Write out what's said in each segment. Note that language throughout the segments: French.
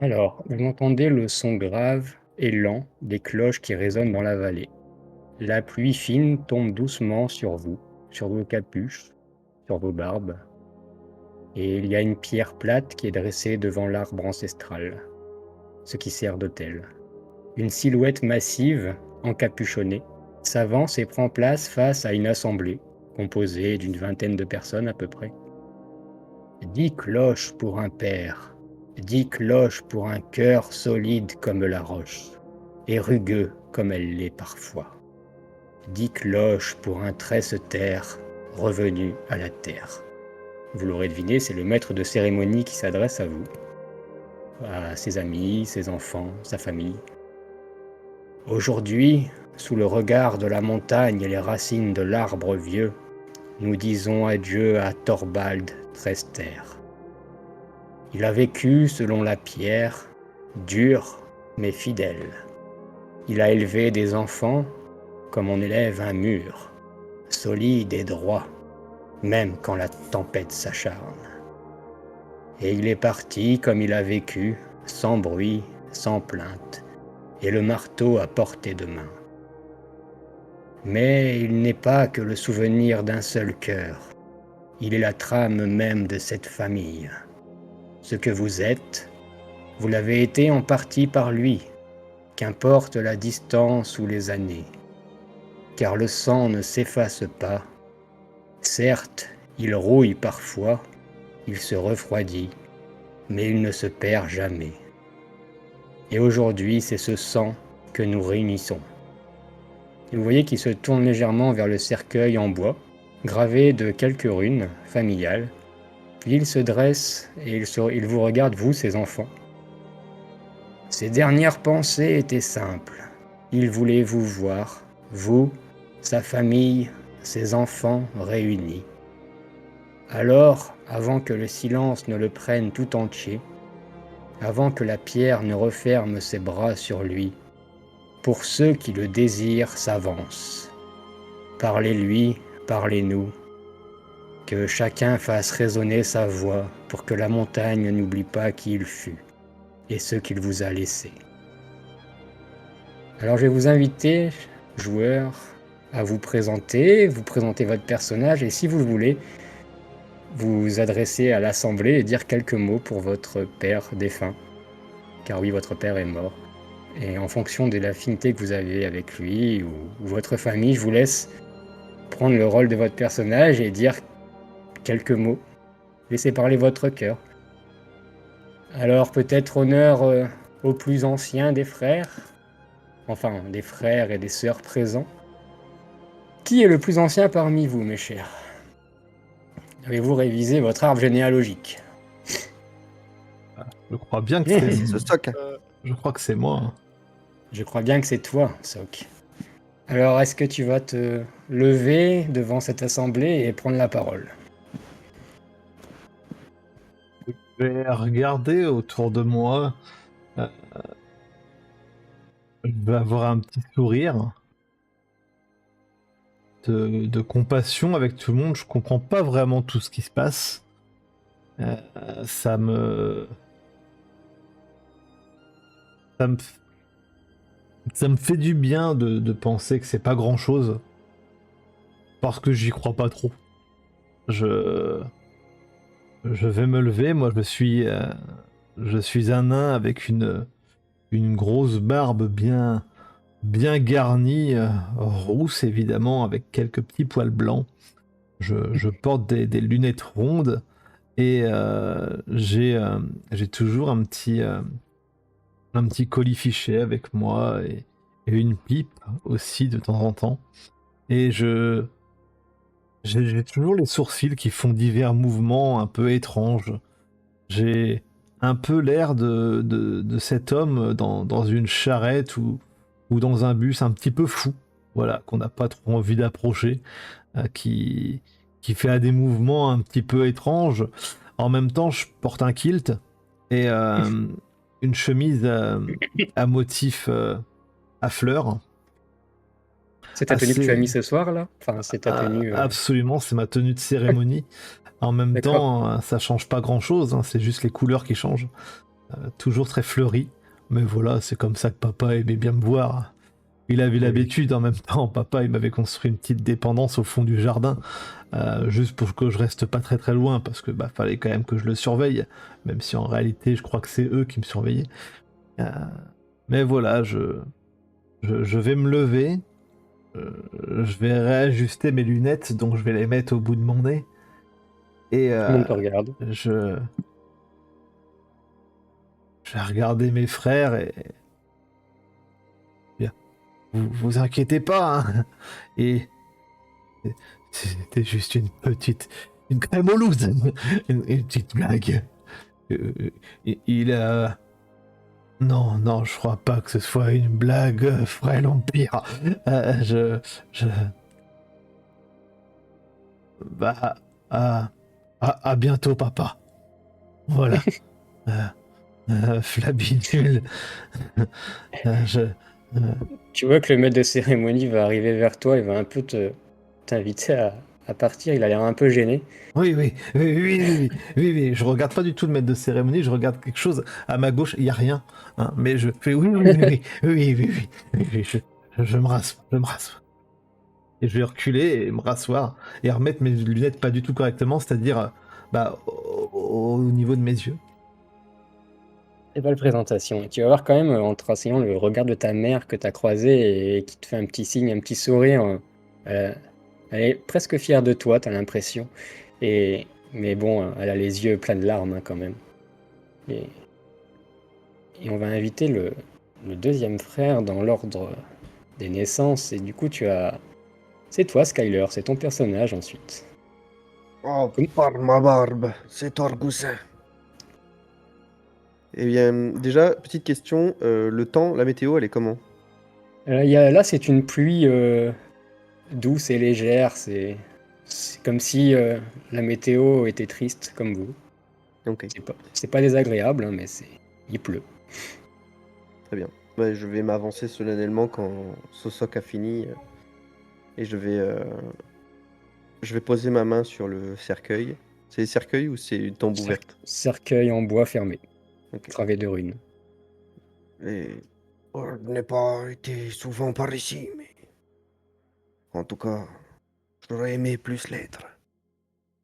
Alors, vous entendez le son grave et lent des cloches qui résonnent dans la vallée. La pluie fine tombe doucement sur vous, sur vos capuches, sur vos barbes, et il y a une pierre plate qui est dressée devant l'arbre ancestral, ce qui sert d'autel. Une silhouette massive, encapuchonnée, s'avance et prend place face à une assemblée, composée d'une vingtaine de personnes à peu près. 10 cloches pour un père, 10 cloches pour un cœur solide comme la roche, et rugueux comme elle l'est parfois. 10 cloches pour un tresse-terre revenu à la terre. Vous l'aurez deviné, c'est le maître de cérémonie qui s'adresse à vous, à ses amis, ses enfants, sa famille. Aujourd'hui, sous le regard de la montagne et les racines de l'arbre vieux, nous disons adieu à Thorvald Trester. Il a vécu selon la pierre, dur mais fidèle. Il a élevé des enfants comme on élève un mur, solide et droit, même quand la tempête s'acharne. Et il est parti comme il a vécu, sans bruit, sans plainte, et le marteau à portée de main. Mais il n'est pas que le souvenir d'un seul cœur, il est la trame même de cette famille. Ce que vous êtes, vous l'avez été en partie par lui, qu'importe la distance ou les années. Car le sang ne s'efface pas. Certes, il rouille parfois, il se refroidit, mais il ne se perd jamais. Et aujourd'hui, c'est ce sang que nous réunissons. Et vous voyez qu'il se tourne légèrement vers le cercueil en bois, gravé de quelques runes familiales. Puis il se dresse et il vous regarde, vous, ses enfants. Ses dernières pensées étaient simples. Il voulait vous voir, vous, sa famille, ses enfants réunis. Alors, avant que le silence ne le prenne tout entier, avant que la pierre ne referme ses bras sur lui, pour ceux qui le désirent s'avancent. Parlez-lui, parlez-nous, que chacun fasse résonner sa voix pour que la montagne n'oublie pas qui il fut et ce qu'il vous a laissé. Alors je vais vous inviter, joueurs, à vous présenter votre personnage et si vous le voulez, vous adresser à l'assemblée et dire quelques mots pour votre père défunt. Car oui, votre père est mort. Et en fonction de l'affinité que vous avez avec lui ou votre famille, je vous laisse prendre le rôle de votre personnage et dire quelques mots. Laissez parler votre cœur. Alors peut-être honneur aux plus anciens des frères, enfin des frères et des sœurs présents. Qui est le plus ancien parmi vous, mes chers? Avez-vous révisé votre arbre généalogique? Je crois bien que C'est c'est... ce stock. Je crois que c'est moi. Hein. Je crois bien que c'est toi, Sok. Alors, est-ce que tu vas te lever devant cette assemblée et prendre la parole? Je vais regarder autour de moi. Je vais avoir un petit sourire de compassion avec tout le monde. Je comprends pas vraiment tout ce qui se passe. Ça me... Ça me... Ça me fait du bien de penser que c'est pas grand-chose. Parce que j'y crois pas trop. Je vais me lever. Moi, je suis un nain avec une grosse barbe bien garnie, rousse évidemment, avec quelques petits poils blancs. Je porte des lunettes rondes et j'ai toujours un petit colifichet avec moi et une pipe aussi de temps en temps. Et j'ai toujours les sourcils qui font divers mouvements un peu étranges. J'ai un peu l'air de cet homme dans une charrette ou dans un bus un petit peu fou. voilà, qu'on n'a pas trop envie d'approcher, qui, qui fait des mouvements un petit peu étranges. En même temps, je porte un kilt et une chemise à motif à fleurs. C'est ta tenue que tu as Assez, mis ce soir, là? Enfin, c'est ta tenue... absolument, c'est ma tenue de cérémonie. En même D'accord. temps, ça change pas grand-chose, hein, c'est juste les couleurs qui changent. Toujours très fleuri. Mais voilà, c'est comme ça que papa aimait bien me voir. Il avait Oui. l'habitude en même temps. Papa, il m'avait construit une petite dépendance au fond du jardin, juste pour que je reste pas très très loin, parce que bah fallait quand même que je le surveille, même si en réalité, je crois que c'est eux qui me surveillaient. Euh, mais voilà, je vais me lever, je vais réajuster mes lunettes, donc je vais les mettre au bout de mon nez, et Tout le monde te regarde. je, je vais regarder mes frères et bien, vous inquiétez pas, hein. Et c'était juste une crème au loose, une petite blague. Euh, il a. Non, non, je crois pas que ce soit une blague, frère l'Empire. Je. Bah. À, à bientôt, papa. Voilà. Euh, Flabinule. Je. Tu vois que le maître de cérémonie va arriver vers toi et va un peu t'inviter à partir. Il a l'air un peu gêné. Oui, oui, oui, oui, oui, oui, oui, oui. Je regarde pas du tout le maître de cérémonie, je regarde quelque chose à ma gauche, il y a rien, hein, mais je fais oui, oui, oui, oui, oui, oui, oui, oui, oui, oui, je me rassois, je me rassois. Et je vais reculer et me rasseoir et remettre mes lunettes pas du tout correctement, c'est-à-dire bah, au niveau de mes yeux. Et belle présentation. Et tu vas voir quand même, en te renseignant, le regard de ta mère que tu as croisé et qui te fait un petit signe, un petit sourire. Elle est presque fière de toi, tu as l'impression. Et, mais bon, elle a les yeux pleins de larmes, hein, quand même. Et, et on va inviter le deuxième frère dans l'ordre des naissances. Et du coup, tu as... C'est toi, Skyler, c'est ton personnage ensuite. Oh, Com- par ma barbe, c'est Orgoussin. Eh bien, déjà, petite question, le temps, la météo, elle est comment? Là, c'est une pluie douce et légère. C'est comme si la météo était triste, comme vous. Ok, C'est pas désagréable, hein, mais il pleut. très bien. Ouais, je vais m'avancer solennellement quand Sosok a fini et je vais poser ma main sur le cercueil. C'est cercueil ou c'est une tombe ouverte? Cercueil en bois fermé, Ok. gravé de runes. Et je n'ai pas été souvent par ici, mais en tout cas, j'aurais aimé plus l'être.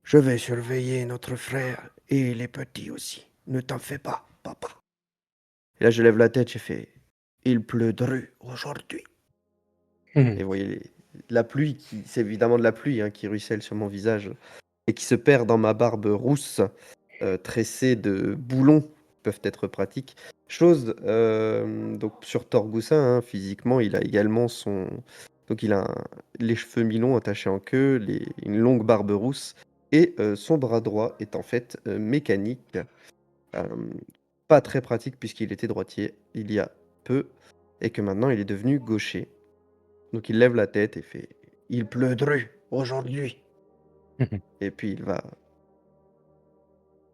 Je vais surveiller notre frère et les petits aussi. Ne t'en fais pas, papa. Et là, je lève la tête, j'ai fait il pleut dru aujourd'hui. Et vous voyez la pluie, c'est évidemment de la pluie hein, qui ruisselle sur mon visage et qui se perd dans ma barbe rousse, tressée de boulons qui peuvent être pratiques. Chose, donc sur Torgoussin, hein, physiquement, il a également son. Donc il a les cheveux mi-longs attachés en queue, une longue barbe rousse, et son bras droit est en fait mécanique. Euh, Pas très pratique puisqu'il était droitier il y a peu, et que maintenant il est devenu gaucher. Donc il lève la tête et fait il pleut dru aujourd'hui. Et puis il va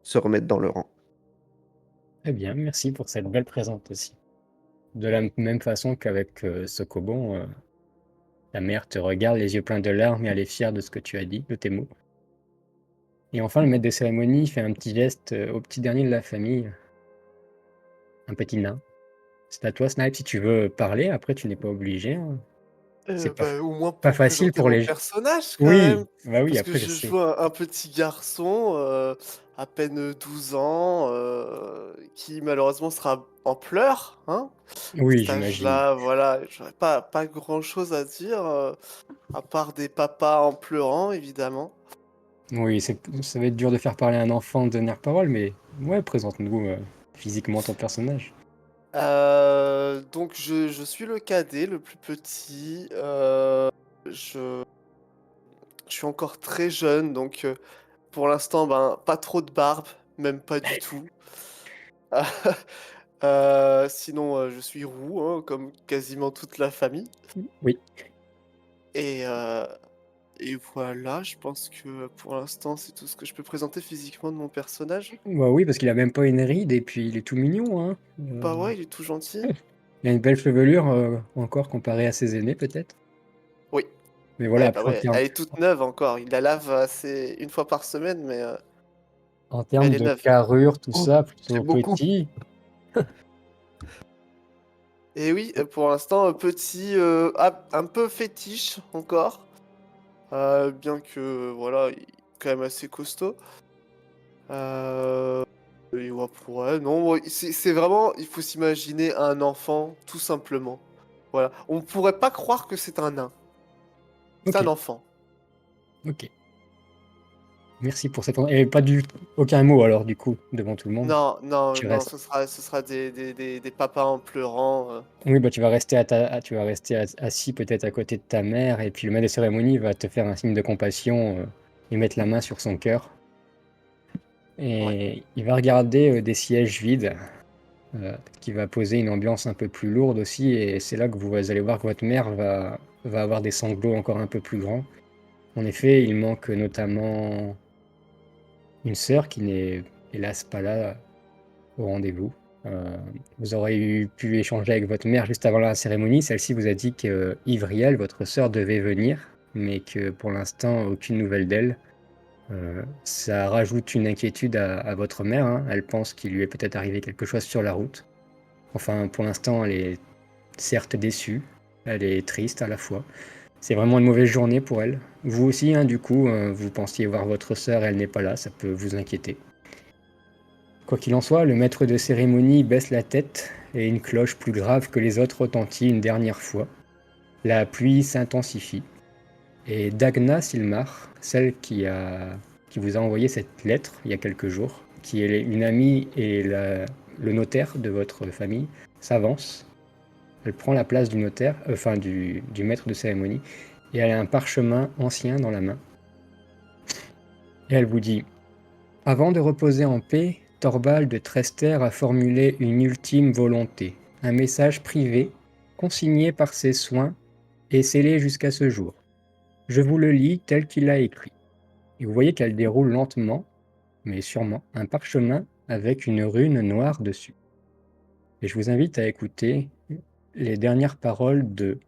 se remettre dans le rang. Très bien, merci pour cette belle présente aussi. De la même façon qu'avec Sokobon, ta mère te regarde, les yeux pleins de larmes, et elle est fière de ce que tu as dit, de tes mots. Et enfin, le maître de cérémonie fait un petit geste au petit dernier de la famille, un petit nain. C'est à toi, Snipe, si tu veux parler. Après, tu n'es pas obligé, hein. C'est pas, Bah, au moins pas pour facile présenter pour mon les... personnage quand Oui, même. bah oui, Parce que après, je je sais. joue un petit garçon, à peine 12 ans, qui malheureusement sera en pleurs, hein. Oui, Cet j'imagine. âge-là, voilà, j'aurais pas grand-chose à dire, à part des papas en pleurant, évidemment. Oui, ça va être dur de faire parler un enfant de dernière parole, mais ouais, présente-nous physiquement ton personnage. Donc je suis le cadet, le plus petit. Je, je suis encore très jeune, donc pour l'instant, ben, pas trop de barbe, même pas du tout. Sinon, je suis roux, hein, comme quasiment toute la famille. Oui. Et, euh, et voilà, je pense que pour l'instant, c'est tout ce que je peux présenter physiquement de mon personnage. Bah oui, parce qu'il a même pas une ride et puis il est tout mignon, hein. Bah ouais, il est tout gentil. Il a une belle chevelure, encore comparé à ses aînés peut-être. Oui. Mais voilà, Ouais, bah après ouais, elle est toute neuve encore. Il la lave assez une fois par semaine, en mais elle termes est de neuve. carrure, tout Oh, ça, c'est plutôt beaucoup. petit. Et oui, pour l'instant, petit, un peu fétiche encore. Bien que, voilà, il est quand même assez costaud. Euh, et ouais, non, ouais, c'est vraiment, il faut s'imaginer un enfant, tout simplement. Voilà. On pourrait pas croire que c'est un nain. C'est Ok, un enfant. ok. Merci pour cette... Et pas du... aucun mot alors, du coup, devant tout le monde. Non, non, Tu non, restes... ce sera des papas en pleurant. Oui, bah tu vas rester tu vas rester assis peut-être à côté de ta mère, et puis le maître de cérémonie va te faire un signe de compassion et mettre la main sur son cœur. Ouais. Et il va regarder des sièges vides, qui va poser une ambiance un peu plus lourde aussi, et c'est là que vous allez voir que votre mère va avoir des sanglots encore un peu plus grands. En effet, il manque notamment une sœur qui n'est hélas pas là au rendez-vous. Euh, Vous aurez pu échanger avec votre mère juste avant la cérémonie. Celle-ci vous a dit que Ivriel, votre sœur, devait venir, mais que pour l'instant, aucune nouvelle d'elle. Ça rajoute une inquiétude à votre mère, hein. Elle pense qu'il lui est peut-être arrivé quelque chose sur la route. Enfin, pour l'instant, elle est certes déçue, elle est triste à la fois. C'est vraiment une mauvaise journée pour elle. Vous aussi, hein, du coup, vous pensiez voir votre sœur, elle n'est pas là, ça peut vous inquiéter. Quoi qu'il en soit, le maître de cérémonie baisse la tête et une cloche plus grave que les autres retentit une dernière fois. La pluie s'intensifie et Dagna Silmar, celle qui vous a envoyé cette lettre il y a quelques jours, qui est une amie et le notaire de votre famille, s'avance. Elle prend la place du notaire, enfin du maître de cérémonie, et elle a un parchemin ancien dans la main. Et elle vous dit: Avant de reposer en paix, Thorvald de Trester a formulé une ultime volonté, un message privé, consigné par ses soins et scellé jusqu'à ce jour. Je vous le lis tel qu'il l'a écrit. Et vous voyez qu'elle déroule lentement, mais sûrement, un parchemin avec une rune noire dessus. Et je vous invite à écouter les dernières paroles de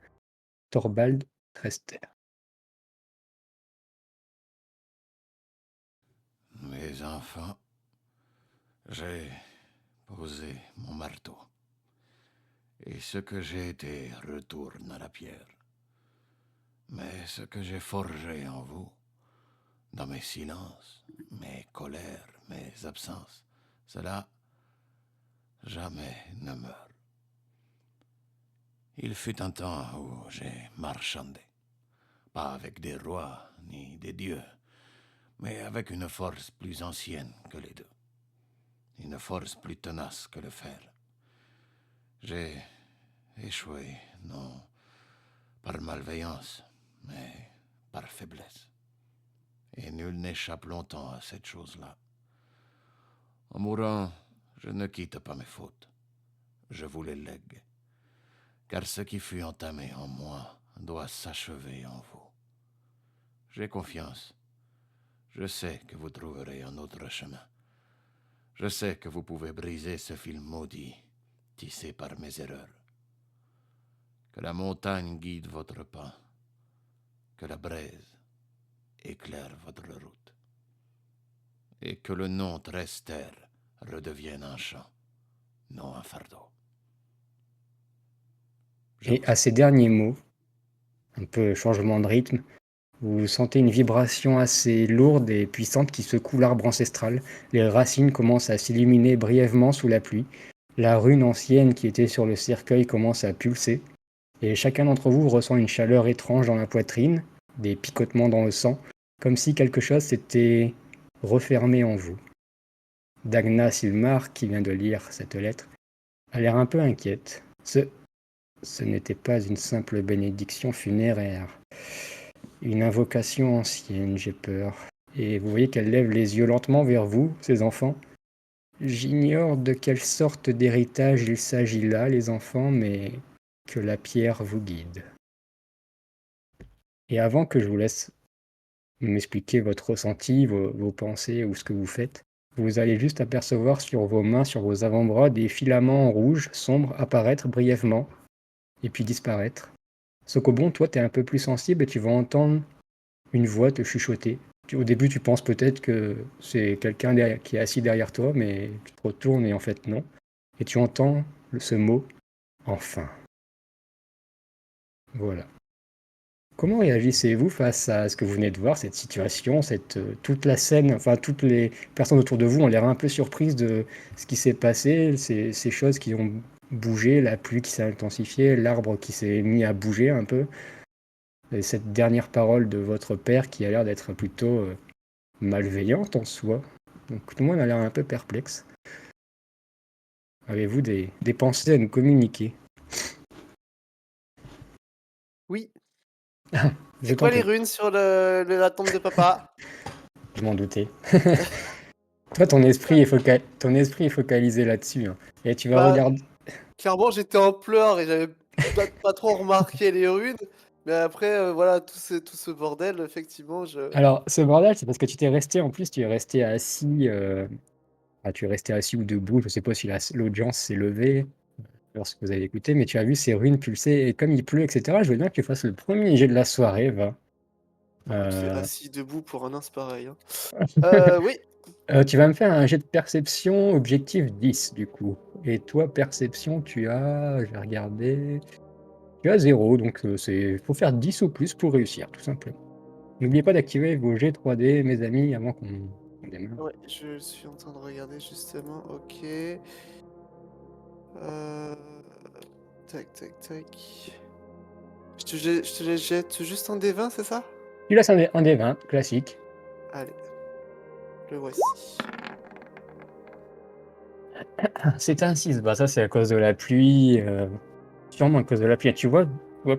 Thorvald Trester. Mes enfants, j'ai posé mon marteau. Et ce que j'ai été retourne à la pierre. Mais ce que j'ai forgé en vous, dans mes silences, mes colères, mes absences, cela jamais ne meurt. Il fut un temps où j'ai marchandé, pas avec des rois ni des dieux, mais avec une force plus ancienne que les deux, une force plus tenace que le fer. J'ai échoué, non par malveillance, mais par faiblesse. Et nul n'échappe longtemps à cette chose-là. En mourant, je ne quitte pas mes fautes. Je vous les lègue. Car ce qui fut entamé en moi doit s'achever en vous. J'ai confiance. Je sais que vous trouverez un autre chemin. Je sais que vous pouvez briser ce fil maudit, tissé par mes erreurs. Que la montagne guide votre pas. Que la braise éclaire votre route. Et que le nom Trester redevienne un chant, non un fardeau. Je Et vous à ces écoute. derniers mots, un peu changement de rythme, vous sentez une vibration assez lourde et puissante qui secoue l'arbre ancestral. Les racines commencent à s'illuminer brièvement sous la pluie. La rune ancienne qui était sur le cercueil commence à pulser. Et chacun d'entre vous ressent une chaleur étrange dans la poitrine, des picotements dans le sang, comme si quelque chose s'était refermé en vous. Dagna Silmar, qui vient de lire cette lettre, a l'air un peu inquiète. Ce n'était pas une simple bénédiction funéraire. Une invocation ancienne, j'ai peur. Et vous voyez qu'elle lève les yeux lentement vers vous, ses enfants. J'ignore de quelle sorte d'héritage il s'agit là, les enfants, mais que la pierre vous guide. Et avant que je vous laisse m'expliquer votre ressenti, vos pensées ou ce que vous faites, vous allez juste apercevoir sur vos mains, sur vos avant-bras, des filaments rouges sombres apparaître brièvement et puis disparaître. Sokobon, toi, tu es un peu plus sensible et tu vas entendre une voix te chuchoter. Au début, tu penses peut-être que c'est quelqu'un qui est assis derrière toi, mais tu te retournes et en fait non. Et tu entends ce mot « enfin ». Voilà. Comment réagissez-vous face à ce que vous venez de voir, cette situation, toute la scène, enfin toutes les personnes autour de vous ont l'air un peu surprises de ce qui s'est passé, ces choses qui ont bougé, la pluie qui s'est intensifiée, l'arbre qui s'est mis à bouger un peu, et cette dernière parole de votre père qui a l'air d'être plutôt malveillante en soi. Donc tout le monde a l'air un peu perplexe. Avez-vous des pensées à nous communiquer? Oui. Je C'est t'en quoi les prie, runes sur la tombe de papa? je m'en doutais. Toi, ton esprit est focalisé là-dessus, hein. Et tu vas Bah, regarder. clairement, j'étais en pleurs et j'avais pas trop remarqué les runes. Mais après, voilà, tout ce bordel, effectivement, Alors, ce bordel, c'est parce que tu t'es resté, en plus, tu es resté assis, tu es resté assis ou debout, je sais pas si l'audience s'est levée lorsque vous avez écouté, mais tu as vu ces runes pulser, et comme il pleut, etc., je veux bien que tu fasses le premier jet de la soirée, va. Écoutez, Euh, assis debout pour un ins pareil, hein. Oui, Tu vas me faire un jet de perception, objectif 10, du coup. Et toi, perception, je vais regarder, tu as 0, donc faut faire 10 ou plus pour réussir, tout simplement. N'oubliez pas d'activer vos jets 3D, mes amis, avant qu'on démarre. ouais, je suis en train de regarder justement. Ok. Tac, tac, tac. Je te jette juste un D20, c'est ça? Tu laisses un des 20, classique. Allez, le voici. C'est un 6, bah ça c'est à cause de la pluie, sûrement à cause de la pluie. Tu vois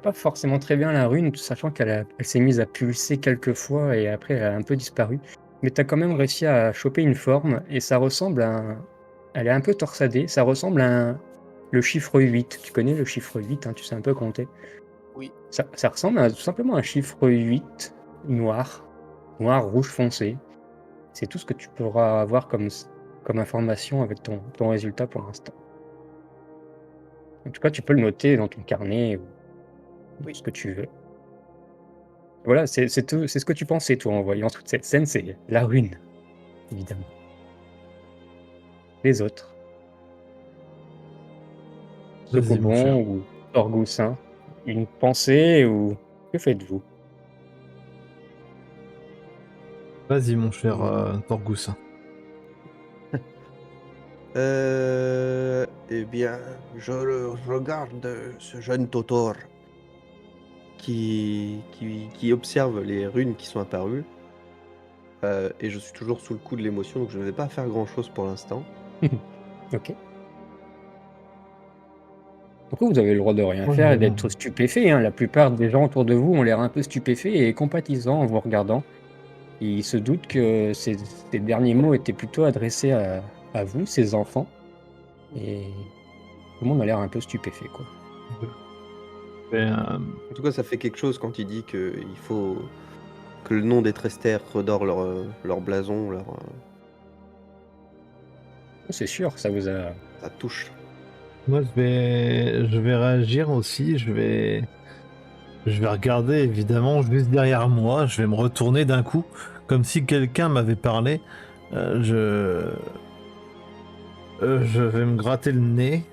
pas forcément très bien la rune, sachant elle s'est mise à pulser quelques fois et après elle a un peu disparu. Mais tu as quand même réussi à choper une forme et ça ressemble à elle est un peu torsadée, ça ressemble à le chiffre 8. Tu connais le chiffre 8, hein, tu sais un peu compter. Oui. Ça ressemble tout simplement à un chiffre 8 noir, rouge foncé. C'est tout ce que tu pourras avoir comme information avec ton résultat pour l'instant. En tout cas, tu peux le noter dans ton carnet ou Oui. ce que tu veux. Voilà, c'est tout, c'est ce que tu pensais, toi, en voyant toute cette scène, c'est la ruine, évidemment. Les autres, Vas-y, mon cher. Socobon ou Orgoussin, une pensée ou que faites-vous? Vas-y, mon cher Hmm. Torgous. Eh bien, regarde ce jeune Totor qui observe les runes qui sont apparues. Et je suis toujours sous le coup de l'émotion, donc je ne vais pas faire grand-chose pour l'instant. Ok. Après, vous avez le droit de rien Moi, je faire et vais... d'être stupéfait, hein. La plupart des gens autour de vous ont l'air un peu stupéfaits et compatissants en vous regardant. Ils se doutent que ces derniers mots étaient plutôt adressés à vous, ces enfants, et tout le monde a l'air un peu stupéfait, quoi. je vais, En tout cas, ça fait quelque chose quand il dit qu'il faut que le nom des Trester redore leur blason, C'est sûr, ça touche. Moi, je vais réagir aussi. Je vais regarder évidemment juste derrière moi. Je vais me retourner d'un coup, comme si quelqu'un m'avait parlé. Je vais me gratter le nez,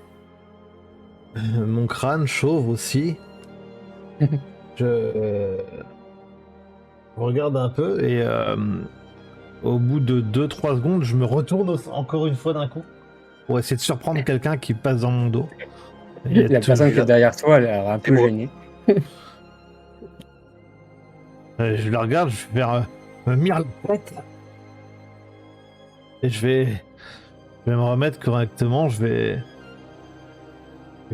mon crâne chauve aussi. Je regarde un peu et au bout de 2-3 secondes, je me retourne encore une fois d'un coup pour essayer de surprendre quelqu'un qui passe dans mon dos. Et La personne qui est derrière toi a l'air un C'est peu moi. gênée. je le regarde, je vais me mire la tête et je vais me remettre correctement. Et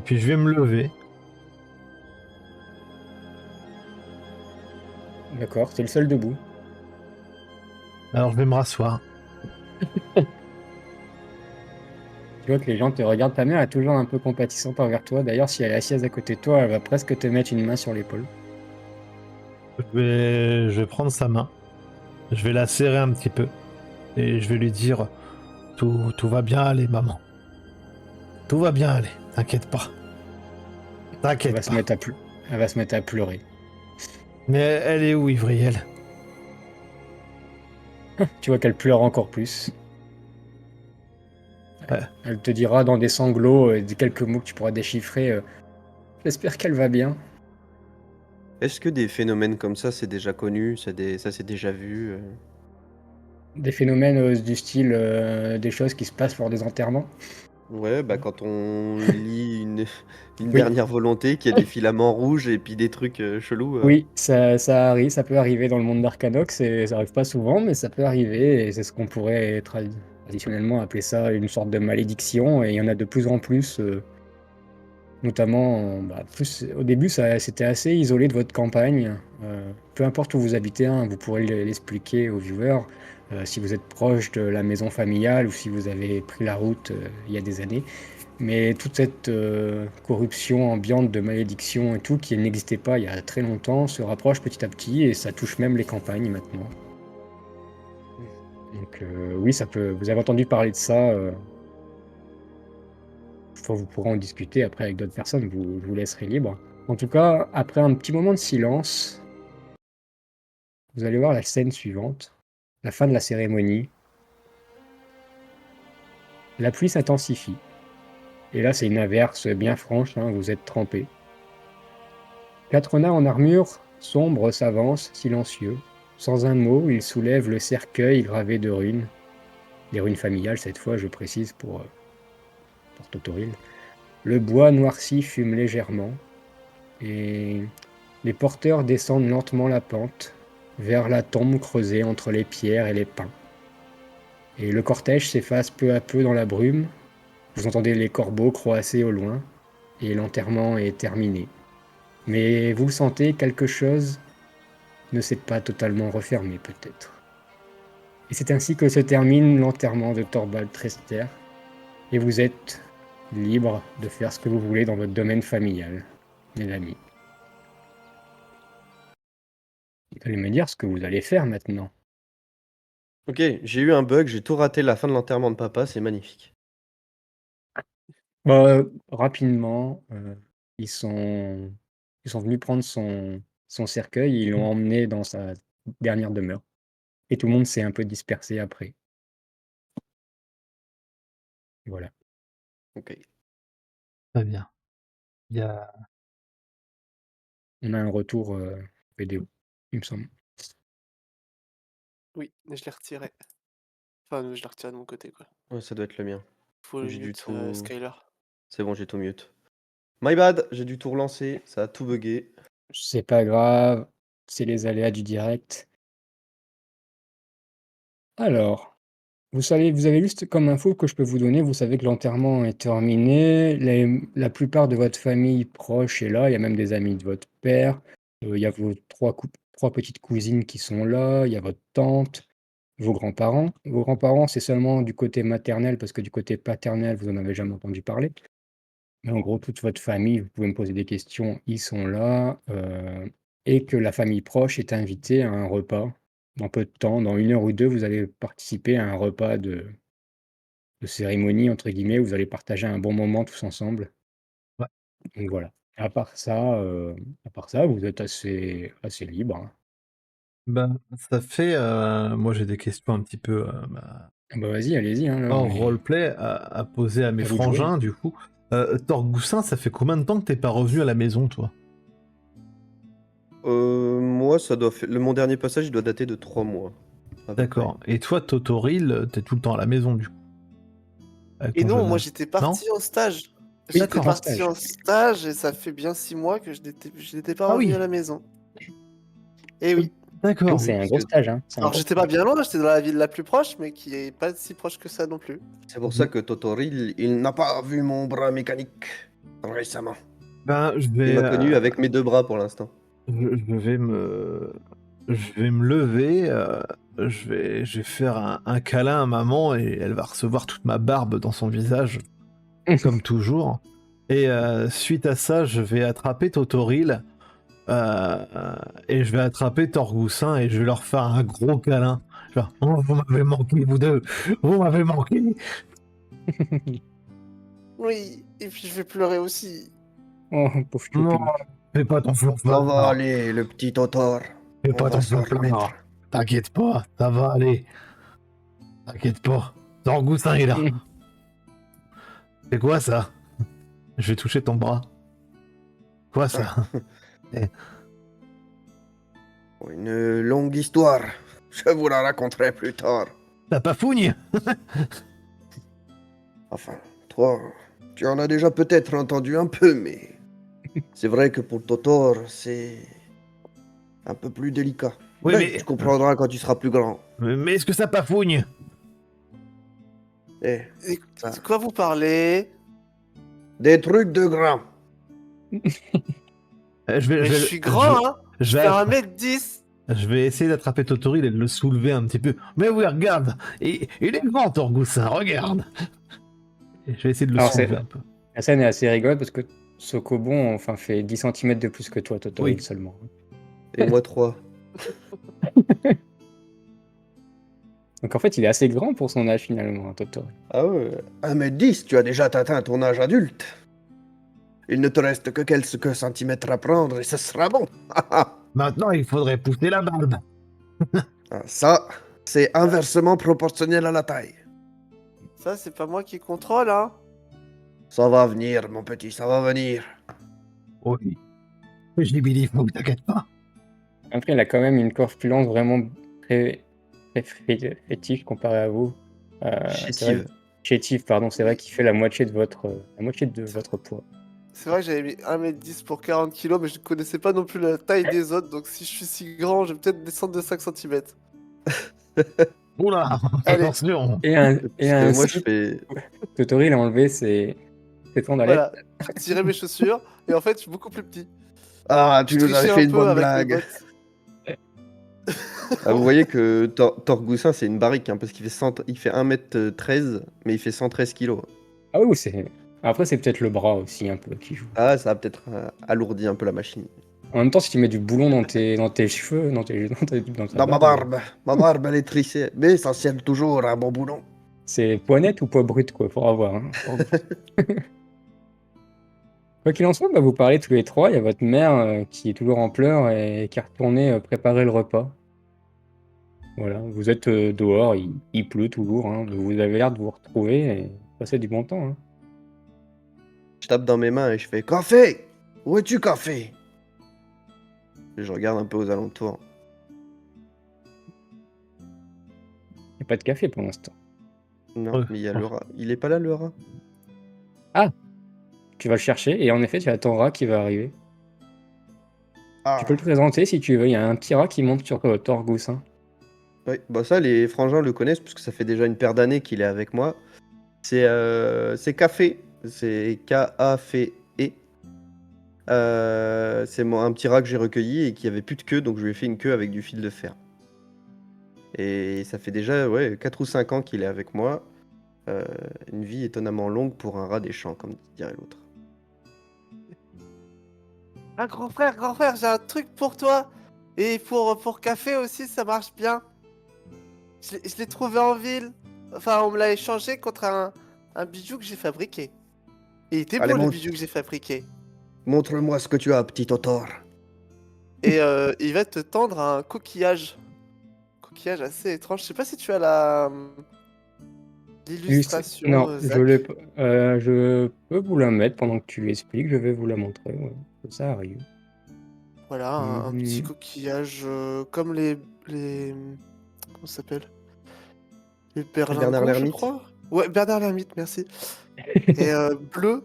puis je vais me lever. D'accord, t'es le seul debout. Alors je vais me rasseoir. Tu vois que les gens te regardent. Ta mère est toujours un peu compatissante envers toi. D'ailleurs, si elle est assise à côté de toi, elle va presque te mettre une main sur l'épaule. Je vais prendre sa main, je vais la serrer un petit peu et je vais lui dire tout va bien aller, maman. Tout va bien aller, t'inquiète pas. Elle T'inquiète va se pas. mettre à pleu- Elle va se mettre à pleurer. Mais elle est où, Ivriel? Tu vois qu'elle pleure encore plus. Ouais. Elle te dira dans des sanglots, des quelques mots que tu pourras déchiffrer. J'espère qu'elle va bien. Est-ce que des phénomènes comme ça, c'est déjà connu, ça c'est déjà vu Des phénomènes du style des choses qui se passent lors des enterrements. Ouais, bah quand on lit une Oui, dernière volonté, qu'il y a des filaments rouges et puis des trucs chelous. oui, ça arrive, ça peut arriver dans le monde d'Arcanox, et ça arrive pas souvent, mais ça peut arriver, et c'est ce qu'on pourrait traditionnellement appeler ça une sorte de malédiction, et il y en a de plus en plus, notamment, au début, c'était assez isolé de votre campagne. Peu importe où vous habitez, hein, vous pourrez l'expliquer aux viewers, si vous êtes proche de la maison familiale ou si vous avez pris la route il y a des années. Mais toute cette corruption ambiante de malédiction et tout, qui n'existait pas il y a très longtemps, se rapproche petit à petit et ça touche même les campagnes maintenant. Donc oui, ça peut. Vous avez entendu parler de ça. Vous pourrez en discuter après avec d'autres personnes. Je vous laisserai libre. En tout cas, après un petit moment de silence, vous allez voir la scène suivante, la fin de la cérémonie. La pluie s'intensifie. Et là, c'est une averse bien franche. Hein, vous êtes trempés. 4 nains en armure sombre s'avancent, silencieux. Sans un mot, ils soulèvent le cercueil gravé de runes. Des runes familiales, cette fois, je précise, pour Totoril. Le bois noirci fume légèrement, et les porteurs descendent lentement la pente, vers la tombe creusée entre les pierres et les pins. Et le cortège s'efface peu à peu dans la brume. Vous entendez les corbeaux croasser au loin, et l'enterrement est terminé. Mais vous le sentez, quelque chose ne s'est pas totalement refermé peut-être. Et c'est ainsi que se termine l'enterrement de Thorvald Trester, et vous êtes libre de faire ce que vous voulez dans votre domaine familial, mes amis. Vous allez me dire ce que vous allez faire maintenant. Ok, j'ai eu un bug, j'ai tout raté la fin de l'enterrement de papa, c'est magnifique. Rapidement, ils sont venus prendre son cercueil et ils l'ont emmené dans sa dernière demeure. Et tout le monde s'est un peu dispersé après. Voilà. Ok. Très bien. Il y a... On a un retour vidéo, il me semble. Oui, mais je l'ai retiré. Enfin, je l'ai retiré de mon côté, quoi. Ouais, ça doit être le mien. Faut le J'ai dû mute tout. Skyler. C'est bon, j'ai tout mute. My bad, j'ai dû tout relancer, ça a tout bugué. C'est pas grave, c'est les aléas du direct. Alors, vous avez juste comme info que je peux vous donner, vous savez que l'enterrement est terminé, la plupart de votre famille proche est là, il y a même des amis de votre père, il y a vos trois petites cousines qui sont là, il y a votre tante, vos grands-parents. Vos grands-parents, c'est seulement du côté maternel, parce que du côté paternel, vous en avez jamais entendu parler. Mais en gros, toute votre famille, vous pouvez me poser des questions, ils sont là, et que la famille proche est invitée à un repas. Dans peu de temps, dans 1 heure ou 2, vous allez participer à un repas de cérémonie, entre guillemets, où vous allez partager un bon moment tous ensemble. Ouais. Donc voilà. À part ça, vous êtes assez libre, hein. Ben, ça fait... moi, j'ai des questions un petit peu Ah bah vas-y, allez-y, hein, là, hors roleplay à poser à mes à vous de jouer. frangins, du coup. Torgoussin, ça fait combien de temps que t'es pas revenu à la maison, toi? Moi, ça doit faire. Mon dernier passage, il doit dater de 3 mois. À peu D'accord. Et toi, Totoril, t'es tout le temps à la maison, du coup. Avec Et ton non, jeune moi âge. j'étais Non? parti en stage. Oui, J'étais D'accord. en parti stage. en stage et ça fait bien 6 mois que je n'étais pas Ah revenu oui. à la maison. Et oui. D'accord. C'est un parce gros que stage, hein. C'est un Alors gros j'étais pas stage. bien loin, j'étais dans la ville la plus proche, mais qui est pas si proche que ça non plus. c'est pour ça que Totoril, il n'a pas vu mon bras mécanique récemment. Ben, je Il vais... m'a connu avec mes 2 bras pour l'instant. je vais me... Je vais me lever, je vais faire un câlin à maman et elle va recevoir toute ma barbe dans son visage, comme toujours. Et suite à ça, je vais attraper Totoril Et je vais attraper Torgoussin et je vais leur faire un gros câlin. Je vais faire, oh, vous m'avez manqué, vous deux. Vous m'avez manqué. Oui, et puis je vais pleurer aussi. Oh, pauvre Non, choupi. fais pas ton Ça va flonflard. aller, le petit Totor. Fais On pas va ton s'en remettre. flonflard. T'inquiète pas, ça va aller. T'inquiète pas. Torgoussin est là. C'est quoi ça? Je vais toucher ton bras. Quoi ça? Une longue histoire. Je vous la raconterai plus tard. T'as pas fougne? Enfin, toi, tu en as déjà peut-être entendu un peu, mais c'est vrai que pour Totor, c'est un peu plus délicat. Oui, Mais tu comprendras quand tu seras plus grand. mais est-ce que ça pas fougne? Eh, Et Ah. de quoi vous parlez? des trucs de grand. Mais je suis grand, hein. je Je vais, fais 1m10. je vais essayer d'attraper Totoril et de le soulever un petit peu. Mais oui, regarde, il est grand Torgoussin, regarde. Et je vais essayer de le Alors, soulever un peu. La scène est assez rigolote parce que Sokobon enfin, fait 10 cm de plus que toi, Totoril, Oui. seulement. Et moi 3. Donc en fait, il est assez grand pour son âge finalement, hein, Totoril. Ah ouais, 1m10, tu as déjà atteint ton âge adulte. Il ne te reste que quelques centimètres à prendre et ce sera bon. Maintenant, il faudrait pousser la barbe. Ah, ça, c'est inversement proportionnel à la taille. Ça, c'est pas moi qui contrôle, hein. Ça va venir, mon petit, ça va venir. Oui. Je dis Billy, faut que t'inquiète pas. Après, il a quand même une corpulence vraiment très, très fétiche comparé à vous. C'est vrai, chétive, pardon, c'est vrai qu'il fait la moitié de votre poids. C'est vrai que j'avais mis 1m10 pour 40 kg, mais je ne connaissais pas non plus la taille des autres, donc si je suis si grand, je vais peut-être descendre de 5 cm. Oula, Allez. attention. Et Parce que moi, je fais... Totoril a enlevé ses sandalettes. Voilà, j'ai tiré mes chaussures, et en fait, je suis beaucoup plus petit. Ah, tu Je nous avais trichais fait un une peu bonne avec mes blague. bottes. Ah, vous voyez que Torgoussin, c'est une barrique, hein, parce qu'il fait, il fait 1m13, mais il fait 113 kilos. Ah oui, c'est. Après, c'est peut-être le bras aussi un peu qui joue. Ah, ça a peut-être alourdi un peu la machine. En même temps, si tu mets du boulon dans tes cheveux, dans ta Dans ma barbe, barbe, elle est tricée. Mais ça sert toujours un bon boulon. c'est poids net ou poids brut, quoi, faudra voir. Hein. Quoi qu'il en soit, bah, vous parlez tous les trois, il y a votre mère qui est toujours en pleurs et qui est retournée préparer le repas. Voilà, vous êtes dehors, il pleut toujours, hein, mais vous avez l'air de vous retrouver et passer du bon temps. Hein. Je tape dans mes mains et je fais café. Où es-tu, café? Et je regarde un peu aux alentours. Il n'y a pas de café pour l'instant. Non, Ouais. mais il y a le rat. Il est pas là, le rat? Tu vas le chercher et en effet, tu as ton rat qui va arriver. Ah. Tu peux le présenter si tu veux, il y a un petit rat qui monte sur Torgus. Hein. Oui, bah ça, les frangins le connaissent, puisque ça fait déjà une paire d'années qu'il est avec moi. C'est Café. C'est K-A-F-E. C'est un petit rat que j'ai recueilli et qui avait plus de queue, donc je lui ai fait une queue avec du fil de fer. Et ça fait déjà 4 ou 5 ans qu'il est avec moi. Une vie étonnamment longue pour un rat des champs, comme dirait l'autre. Ah, grand frère, j'ai un truc pour toi. Et pour café aussi, ça marche bien. Je l'ai trouvé en ville. Enfin, on me l'a échangé contre un bijou que j'ai fabriqué. Et il était Allez, beau le monte. bijou que j'ai fabriqué. Montre-moi ce que tu as, petit Totor. Et il va te tendre un coquillage. Coquillage assez étrange. Je sais pas si tu as l'illustration. Non, Zach. je l'ai pas. Je peux vous la mettre pendant que tu l'expliques, je vais vous la montrer. Ouais. Ça arrive. Voilà, un petit Mhm. coquillage comme les... Comment ça s'appelle? Les Bernard berlingots, je l'ermite. crois. Ouais, Bernard l'ermite, merci. Et bleu,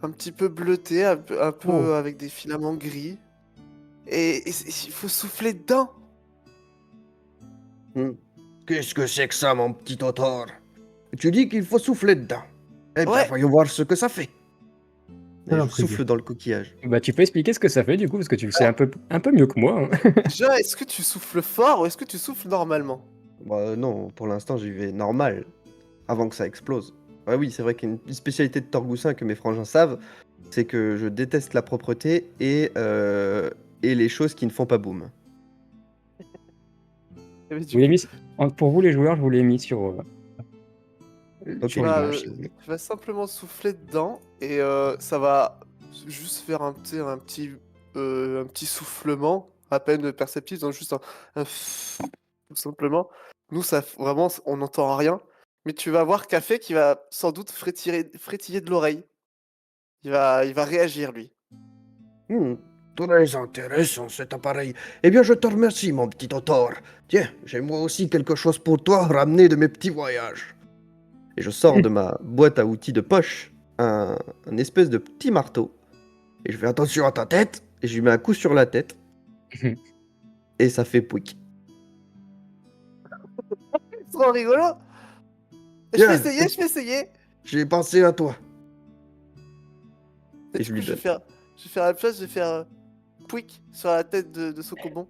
un petit peu bleuté, un peu Oh. avec des filaments gris. Et il faut souffler dedans. Qu'est-ce que c'est que ça, mon petit Totor? Tu dis qu'il faut souffler dedans. Eh ben, Ouais. voyons voir ce que ça fait. Et Très je intrigué. souffle dans le coquillage. Bah, tu peux expliquer ce que ça fait du coup, parce que tu le sais un peu mieux que moi. Hein. Déjà, est-ce que tu souffles fort ou est-ce que tu souffles normalement? Bah non, pour l'instant j'y vais normal, avant que ça explose. Ouais, oui, c'est vrai qu'une spécialité de Torgoussin que mes frangins savent, c'est que je déteste la propreté et et les choses qui ne font pas boum. Mais Je vous l'ai mis, pour vous les joueurs, je vous l'ai mis sur Ok. tu vas, l'image, si vous voulez. tu vas simplement souffler dedans et ça va juste faire un petit soufflement à peine perceptible, donc juste un tout simplement. Nous, vraiment, on n'entend rien, mais tu vas voir Café qui va sans doute frétiller de l'oreille. Il va réagir, lui. Très intéressant cet appareil. Eh bien, je te remercie, mon petit Totor. Tiens, j'ai moi aussi quelque chose pour toi ramené de mes petits voyages. Et je sors de ma boîte à outils de poche un espèce de petit marteau. Et je fais attention à ta tête. Et je lui mets un coup sur la tête. Et ça fait pouic. C'est trop rigolo! Je Tiens, vais essayer! j'ai pensé à toi. Et Et du je coup, lui je vais donne. faire la même chose, je vais faire pouic sur la tête de Sokobon.